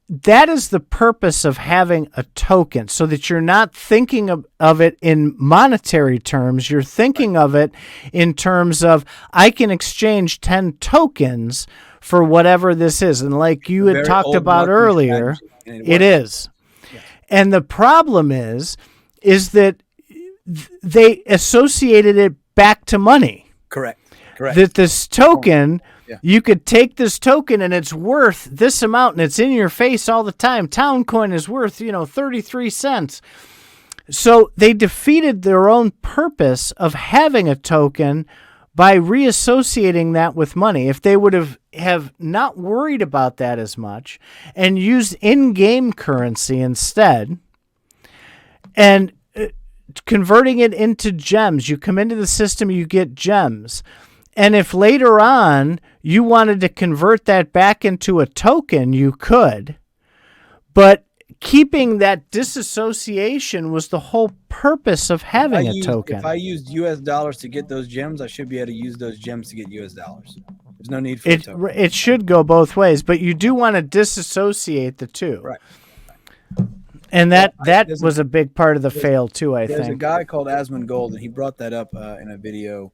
that is the purpose of having a token, so that you're not thinking of it in monetary terms. You're thinking of it in terms of, I can exchange 10 tokens for whatever this is. And like you had talked about earlier, it is. Yeah. And the problem is that they associated it back to money. Correct. That this token... You could take this token and it's worth this amount and it's in your face all the time. Town Coin is worth, 33 cents. So they defeated their own purpose of having a token by reassociating that with money. If they would have not worried about that as much and used in-game currency instead and converting it into gems, you come into the system, you get gems. And if later on you wanted to convert that back into a token, you could. But keeping that disassociation was the whole purpose of having a token. If I used US dollars to get those gems, I should be able to use those gems to get US dollars. There's no need for a token. It should go both ways, but you do want to disassociate the two. Right. And that was a big part of the fail too, I think. There's a guy called Asmund Gold, and he brought that up in a video.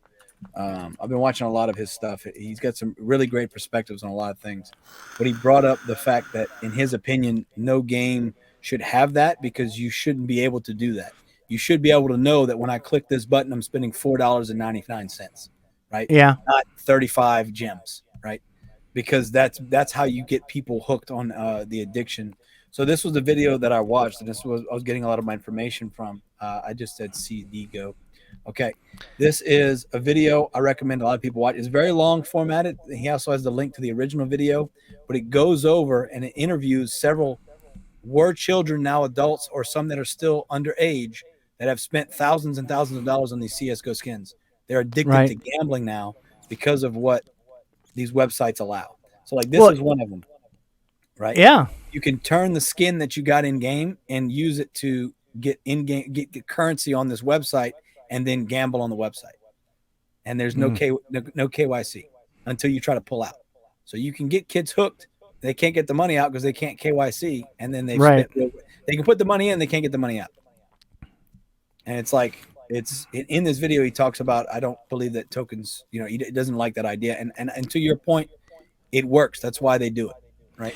I've been watching a lot of his stuff. He's got some really great perspectives on a lot of things, but he brought up the fact that in his opinion, no game should have that because you shouldn't be able to do that. You should be able to know that when I click this button, I'm spending $4.99, right? Yeah. Not 35 gems, right? Because that's how you get people hooked on the addiction. So this was the video that I watched, and I was getting a lot of my information from. I just said CD go. Okay, this is a video I recommend a lot of people watch. It's very long formatted. He also has the link to the original video, but it goes over and it interviews several children, now adults, or some that are still underage that have spent thousands and thousands of dollars on these CSGO skins. They're addicted to gambling now because of what these websites allow. So like this is one of them, right? Yeah. You can turn the skin that you got in game and use it to get in game, get currency on this website, and then gamble on the website. and there's no KYC until you try to pull out. So you can get kids hooked. They can't get the money out because they can't KYC, and then they can put the money in, they can't get the money out. And it's like in this video he talks about, I don't believe that tokens, he doesn't like that idea, and to your point, it works. That's why they do it, right?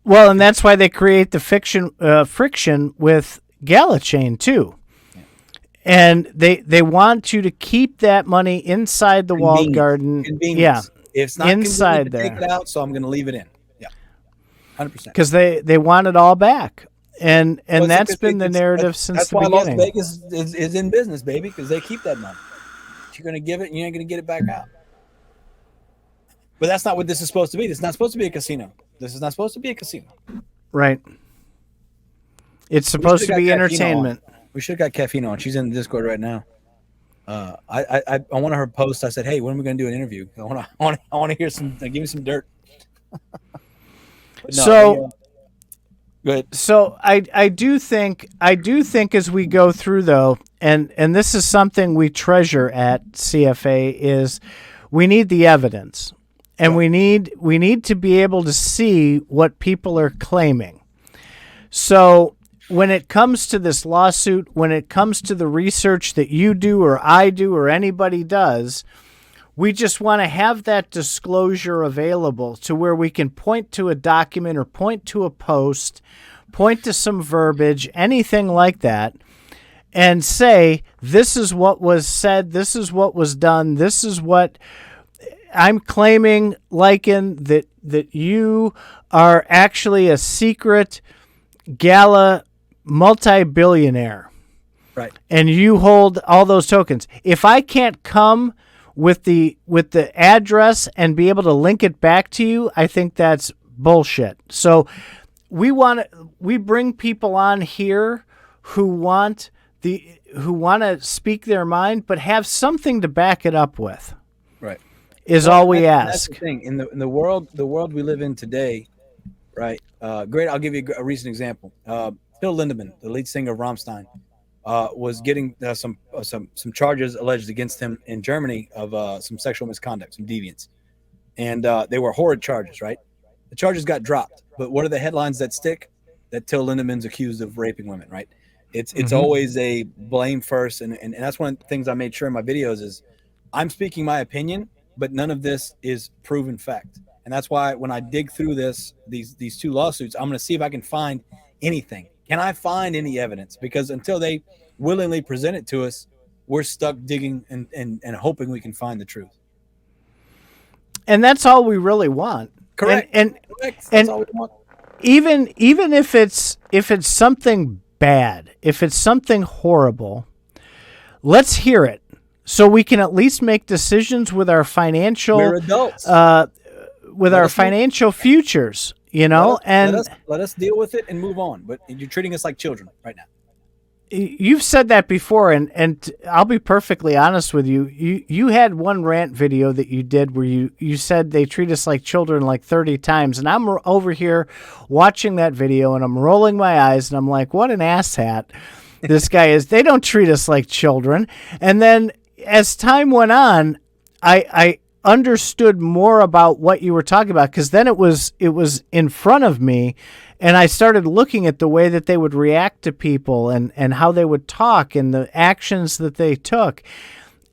Well, and that's why they create the friction with Gala Chain too. Yeah. And they want you to keep that money inside the walled garden. Yeah, it's not inside there. Take it out, so I'm going to leave it in. Yeah, 100%. Because they want it all back. And that's been the narrative since the beginning. That's why Las Vegas is in business, baby, because they keep that money. You're going to give it, and you ain't going to get it back out. But that's not what this is supposed to be. This is not supposed to be a casino. This is not supposed to be a casino. Right. It's supposed to be entertainment. We should have got Caffeine on. She's in the Discord right now. I want her post. I said, hey, when are we going to do an interview? I want to hear some. Give me some dirt. Go ahead. So I do think as we go through though, and this is something we treasure at CFA, is we need the evidence, and we need to be able to see what people are claiming. So when it comes to this lawsuit, when it comes to the research that you do or I do or anybody does, we just want to have that disclosure available to where we can point to a document or point to a post, point to some verbiage, anything like that, and say, this is what was said, this is what was done, this is what I'm claiming, Lycan, that you are actually a secret Gala multi-billionaire. Right. And you hold all those tokens. If I can't come with the address and be able to link it back to you, I think that's bullshit. So we bring people on here who want to speak their mind, but have something to back it up with. Right. Is all we ask. That's the thing. In the world we live in today, right? Great. I'll give you a recent example. Phil Lindemann, the lead singer of Rammstein, was getting some charges alleged against him in Germany of some sexual misconduct, some deviance, and they were horrid charges, right? The charges got dropped, but what are the headlines that stick? That Till Lindemann's accused of raping women, right? It's always a blame first, and that's one of the things I made sure in my videos is I'm speaking my opinion, but none of this is proven fact, and that's why when I dig through these two lawsuits, I'm going to see if I can find anything. Can I find any evidence? Because until they willingly present it to us, we're stuck digging and hoping we can find the truth. And that's all we really want. Correct. Correct. That's all we want. Even if it's something bad, if it's something horrible, let's hear it so we can at least make decisions with our financial We're adults. With our financial futures. Let us deal with it and move on. But you're treating us like children right now. You've said that before, and I'll be perfectly honest with you. You had one rant video that you did where you said they treat us like children like 30 times, and I'm over here watching that video, and I'm rolling my eyes, and I'm like, what an asshat this guy is. They don't treat us like children. And then as time went on, I understood more about what you were talking about, because then it was in front of me, and I started looking at the way that they would react to people and how they would talk and the actions that they took.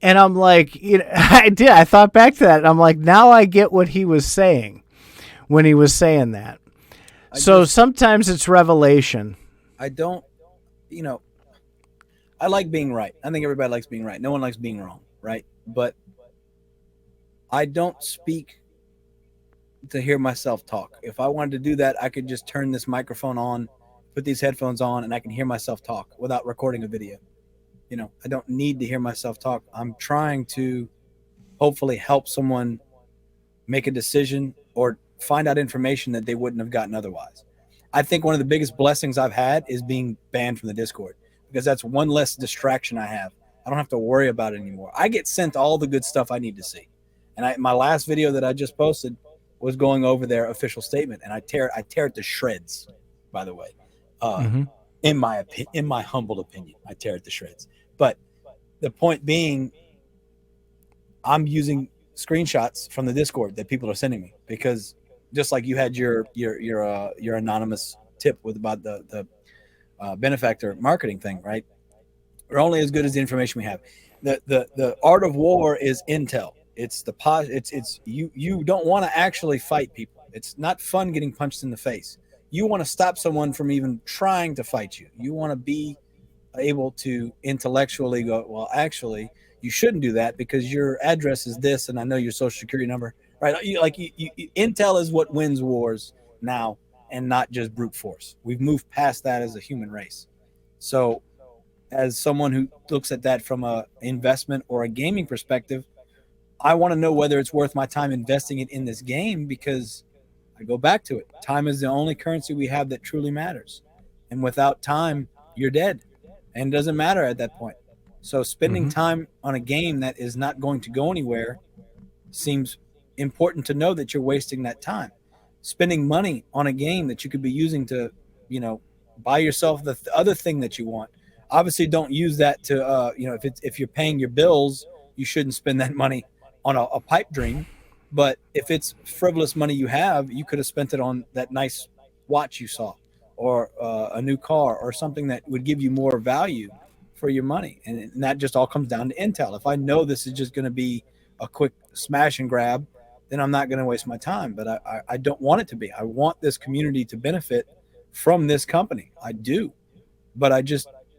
And I'm like, I thought back to that, and I'm like, now I get what he was saying when he was saying that. Sometimes it's revelation. I don't, I like being right. I think everybody likes being right. No one likes being wrong, right? But I don't speak to hear myself talk. If I wanted to do that, I could just turn this microphone on, put these headphones on, and I can hear myself talk without recording a video. I don't need to hear myself talk. I'm trying to hopefully help someone make a decision or find out information that they wouldn't have gotten otherwise. I think one of the biggest blessings I've had is being banned from the Discord, because that's one less distraction I have. I don't have to worry about it anymore. I get sent all the good stuff I need to see. And my last video that I just posted was going over their official statement, and I tear it to shreds. By the way, in my humble opinion, I tear it to shreds. But the point being, I'm using screenshots from the Discord that people are sending me, because just like you had your anonymous tip with about the benefactor marketing thing, right? We're only as good as the information we have. The art of war is intel. It's you don't want to actually fight people. It's not fun getting punched in the face. You want to stop someone from even trying to fight you. You want to be able to intellectually go, well, actually, you shouldn't do that because your address is this, and I know your social security number, right? Intel is what wins wars now, and not just brute force. We've moved past that as a human race. So, as someone who looks at that from a investment or a gaming perspective, I want to know whether it's worth my time investing it in this game, because I go back to it. Time is the only currency we have that truly matters. And without time, you're dead. And it doesn't matter at that point. So spending time on a game that is not going to go anywhere seems important to know that you're wasting that time. Spending money on a game that you could be using to, buy yourself the other thing that you want. Obviously, don't use that to, if you're paying your bills, you shouldn't spend that money on a pipe dream. But if it's frivolous money you have, you could have spent it on that nice watch you saw, or a new car, or something that would give you more value for your money. And that just all comes down to intel. If I know this is just going to be a quick smash and grab, then I'm not going to waste my time. But I don't want it to be. I want this community to benefit from this company. I do. But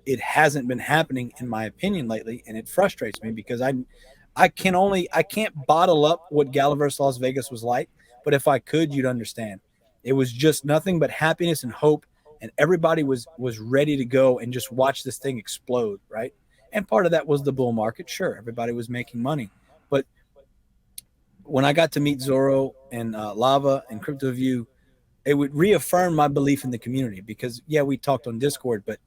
it hasn't been happening, in my opinion, lately. And it frustrates me because I can't bottle up what Galaverse Las Vegas was like. But if I could, you'd understand. It was just nothing but happiness and hope, and everybody was ready to go and just watch this thing explode, right? And part of that was the bull market. Sure, everybody was making money. But when I got to meet Zorro and Lava and Cryptoview, it would reaffirm my belief in the community, because, yeah, we talked on Discord, but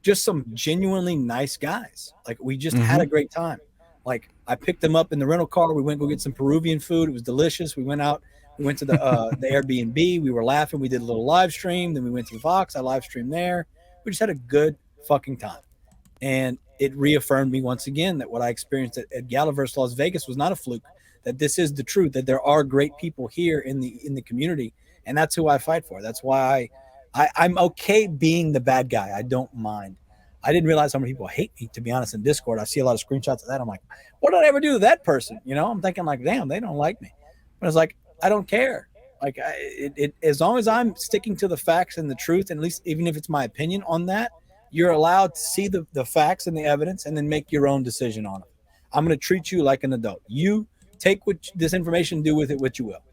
just some genuinely nice guys. Like, we just had a great time. Like, I picked them up in the rental car. We went to go get some Peruvian food. It was delicious. We went out. We went to the Airbnb. We were laughing. We did a little live stream. Then we went to Vox. I live streamed there. We just had a good fucking time. And it reaffirmed me once again that what I experienced at Galaverse Las Vegas was not a fluke, that this is the truth, that there are great people here in the community. And that's who I fight for. That's why I'm okay being the bad guy. I don't mind. I didn't realize how many people hate me, to be honest, in Discord. I see a lot of screenshots of that. I'm like, what did I ever do to that person? I'm thinking like, damn, they don't like me. But it's like, I don't care. Like, as long as I'm sticking to the facts and the truth, and at least even if it's my opinion on that, you're allowed to see the facts and the evidence and then make your own decision on it. I'm going to treat you like an adult. You take this information, do with it what you will.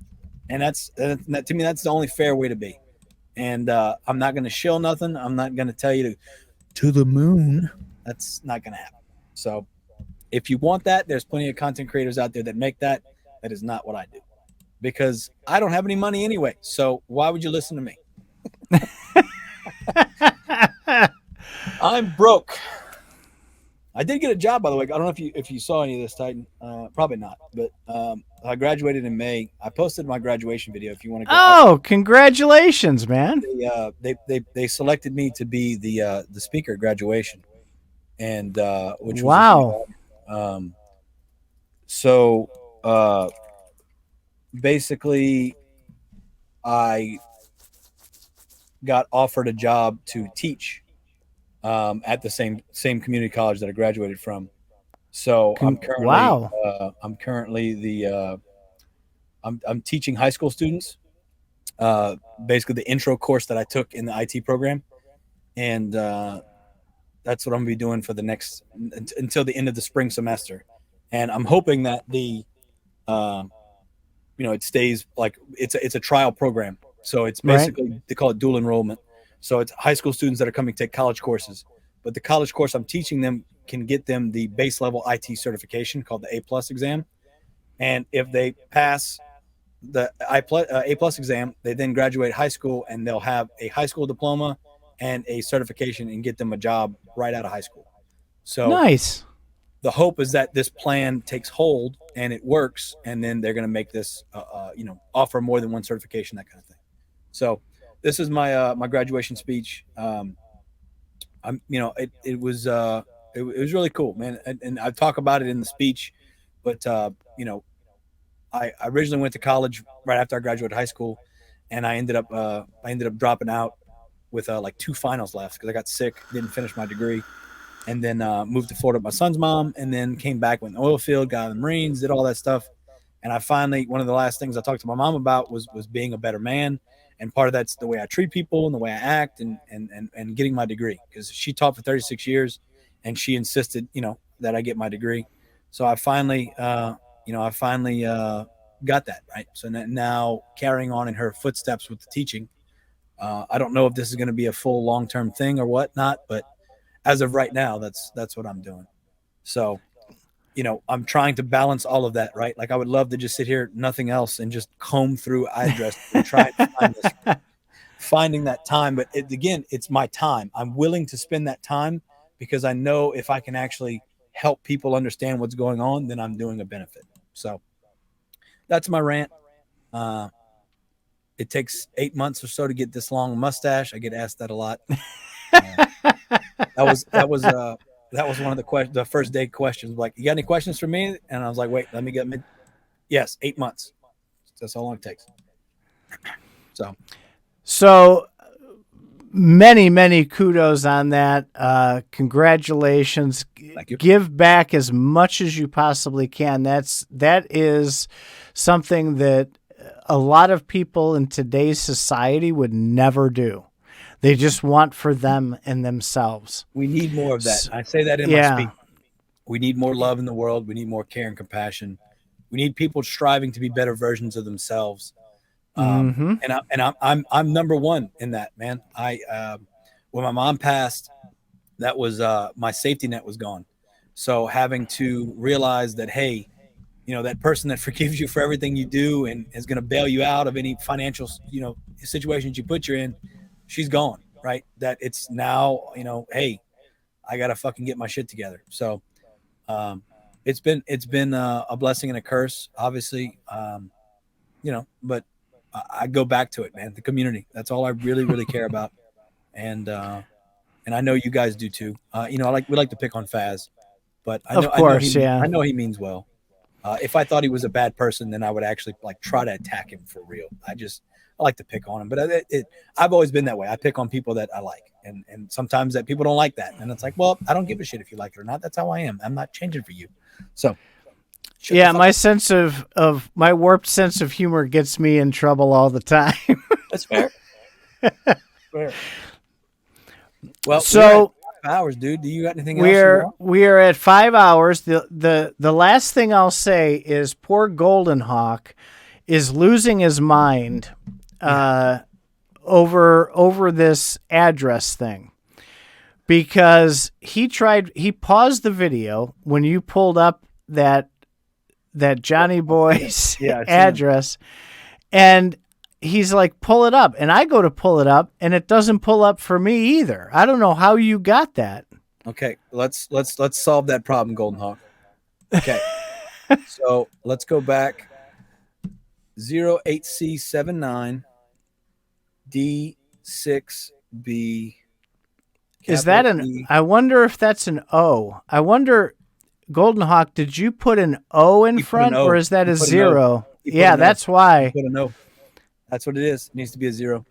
And that, to me, that's the only fair way to be. And I'm not going to shill nothing. I'm not going to tell you to the moon. That's not going to happen. So if you want that, there's plenty of content creators out there that make that. That is not what I do, because I don't have any money anyway. So why would you listen to me? I'm broke. I did get a job, by the way. I don't know if you saw any of this, Titan. Probably not. But I graduated in May. I posted my graduation video. If you want to go. Oh, congratulations, man! They selected me to be the speaker at graduation, and which was wow. So basically, I got offered a job to teach at the same community college that I graduated from. So I'm currently I'm teaching high school students, basically the intro course that I took in the IT program, and that's what I'm gonna be doing for the next until the end of the spring semester. And I'm hoping that it stays like it's a trial program. So it's basically they call it dual enrollment. So it's high school students that are coming to take college courses, but the college course I'm teaching them can get them the base level IT certification called the A+ exam. And if they pass the A+ exam, they then graduate high school and they'll have a high school diploma and a certification and get them a job right out of high school. So nice. The hope is that this plan takes hold and it works, and then they're going to make this, offer more than one certification, that kind of thing. So this is my my graduation speech. It was really cool, man. And I talk about it in the speech But you know, I originally went to college right after I graduated high school, and I ended up dropping out with like 2 finals left because I got sick, didn't finish my degree, and then moved to Florida with my son's mom, and then came back, went in the oil field, got in the Marines, did all that stuff. And I finally, one of the last things I talked to my mom about was being a better man. And part of that's the way I treat people and the way I act and getting my degree, because she taught for 36 years and she insisted, you know, that I get my degree. So I finally, got that, right. So now carrying on in her footsteps with the teaching. I don't know if this is going to be a full long-term thing or whatnot, but as of right now, that's what I'm doing. So, you know, I'm trying to balance all of that, right? Like I would love to just sit here, nothing else, and just comb through iDress and try to find finding that time. But again, it's my time. I'm willing to spend that time because I know if I can actually help people understand what's going on, then I'm doing a benefit. So that's my rant. It takes 8 months or so to get this long mustache. I get asked that a lot. That was one of the first day questions. Like, you got any questions for me? And I was like, wait, let me get me. Yes, 8 months. That's how long it takes. So many kudos on that. Congratulations. Thank you. Give back as much as you possibly can. That is something that a lot of people in today's society would never do. They just want for them and themselves. We need more of that. I say that in my speech. We need more love in the world. We need more care and compassion. We need people striving to be better versions of themselves. And I'm number one in that, man. When my mom passed, that was my safety net was gone. So having to realize that, hey, you know, that person that forgives you for everything you do and is going to bail you out of any financial, you know, situations you put you in, she's gone, right? That it's now, you know, hey, I got to fucking get my shit together. So it's been a blessing and a curse, obviously, you know, but I go back to it, man. The community, that's all I really care about. And I know you guys do too. You know, we like to pick on Faz, but I know he means well. If I thought he was a bad person, then I would actually like try to attack him for real. I like to pick on him, but I've always been that way. I pick on people that I like, and sometimes that people don't like that, and it's like, well, I don't give a shit if you like it or not. That's how I am. I'm not changing for you. So, yeah, my sense of my warped sense of humor gets me in trouble all the time. That's fair. Fair. Well, so 5 hours, dude. Do you got anything else? We are at 5 hours. The last thing I'll say is poor Golden Hawk is losing his mind over this address thing, because he paused the video when you pulled up that Johnny Boy's address, and he's like, pull it up, and I go to pull it up, and it doesn't pull up for me either. I don't know how you got that. Okay, let's solve that problem, Golden Hawk. Okay, so let's go back. 08C79 D6B. Is that an? E. I wonder if that's an O. I wonder, Golden Hawk, did you put an O in front, or is that a 0? Yeah, that's why. Put a no. That's what it is. It needs to be a 0.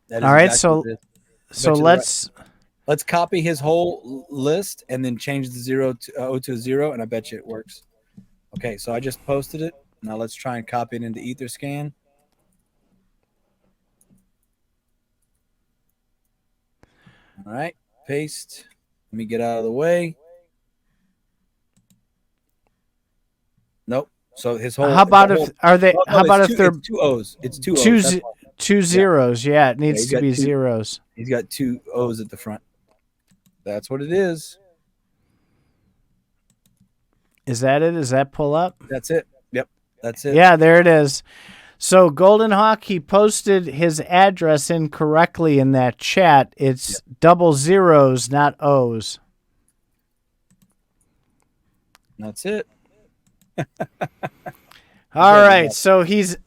That is all right, exactly so let's copy his whole list and then change the 0 to O to a 0, and I bet you it works. Okay, so I just posted it. Now let's try and copy it into Etherscan. All right, paste. Let me get out of the way. Nope. So his whole. How about if they're 2 O's? It's 2 O's. Two zeros. Yeah, it needs to be 0s. He's got 2 O's at the front. That's what it is. Is that it? Does that pull up? That's it. Yep. That's it. Yeah, there it is. So Golden Hawk, he posted his address incorrectly in that chat. It's double zeros, not O's. That's it. All right, so he's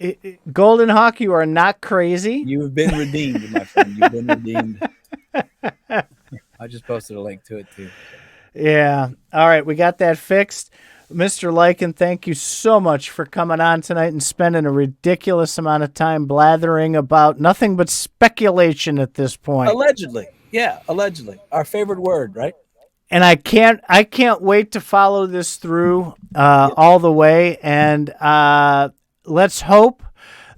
Golden Hawk. You are not crazy. You have been redeemed, my friend. You've been redeemed. I just posted a link to it too. Yeah. All right, we got that fixed. Mr. Lycan, thank you so much for coming on tonight and spending a ridiculous amount of time blathering about nothing but speculation at this point. Allegedly. Yeah, allegedly. Our favorite word, right? And I can't wait to follow this through all the way. And let's hope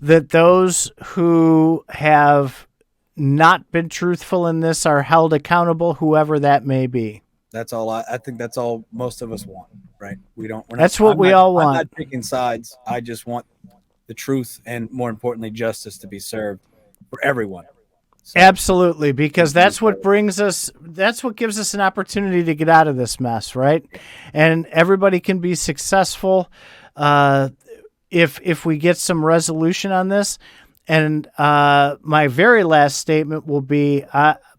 that those who have not been truthful in this are held accountable, whoever that may be. That's all. I think that's all most of us want, right? That's what we all want. I'm not picking sides. I just want the truth and, more importantly, justice to be served for everyone. So, absolutely, because that's what gives us an opportunity to get out of this mess, right? And everybody can be successful if we get some resolution on this. And my very last statement will be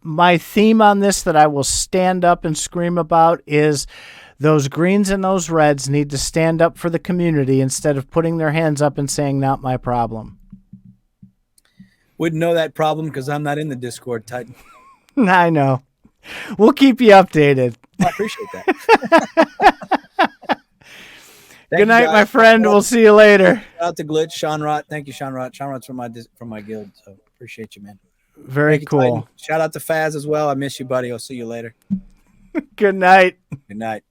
my theme on this that I will stand up and scream about is those greens and those reds need to stand up for the community instead of putting their hands up and saying, not my problem. Wouldn't know that problem because I'm not in the Discord, Titan. I know. We'll keep you updated. I appreciate that. Good night, my friend. We'll see you later. Shout out to Glitch, Sean Rott. Thank you, Sean Rott. Sean Rott's from my guild, so appreciate you, man. Very cool. Titan. Shout out to Faz as well. I miss you, buddy. I'll see you later. Good night. Good night.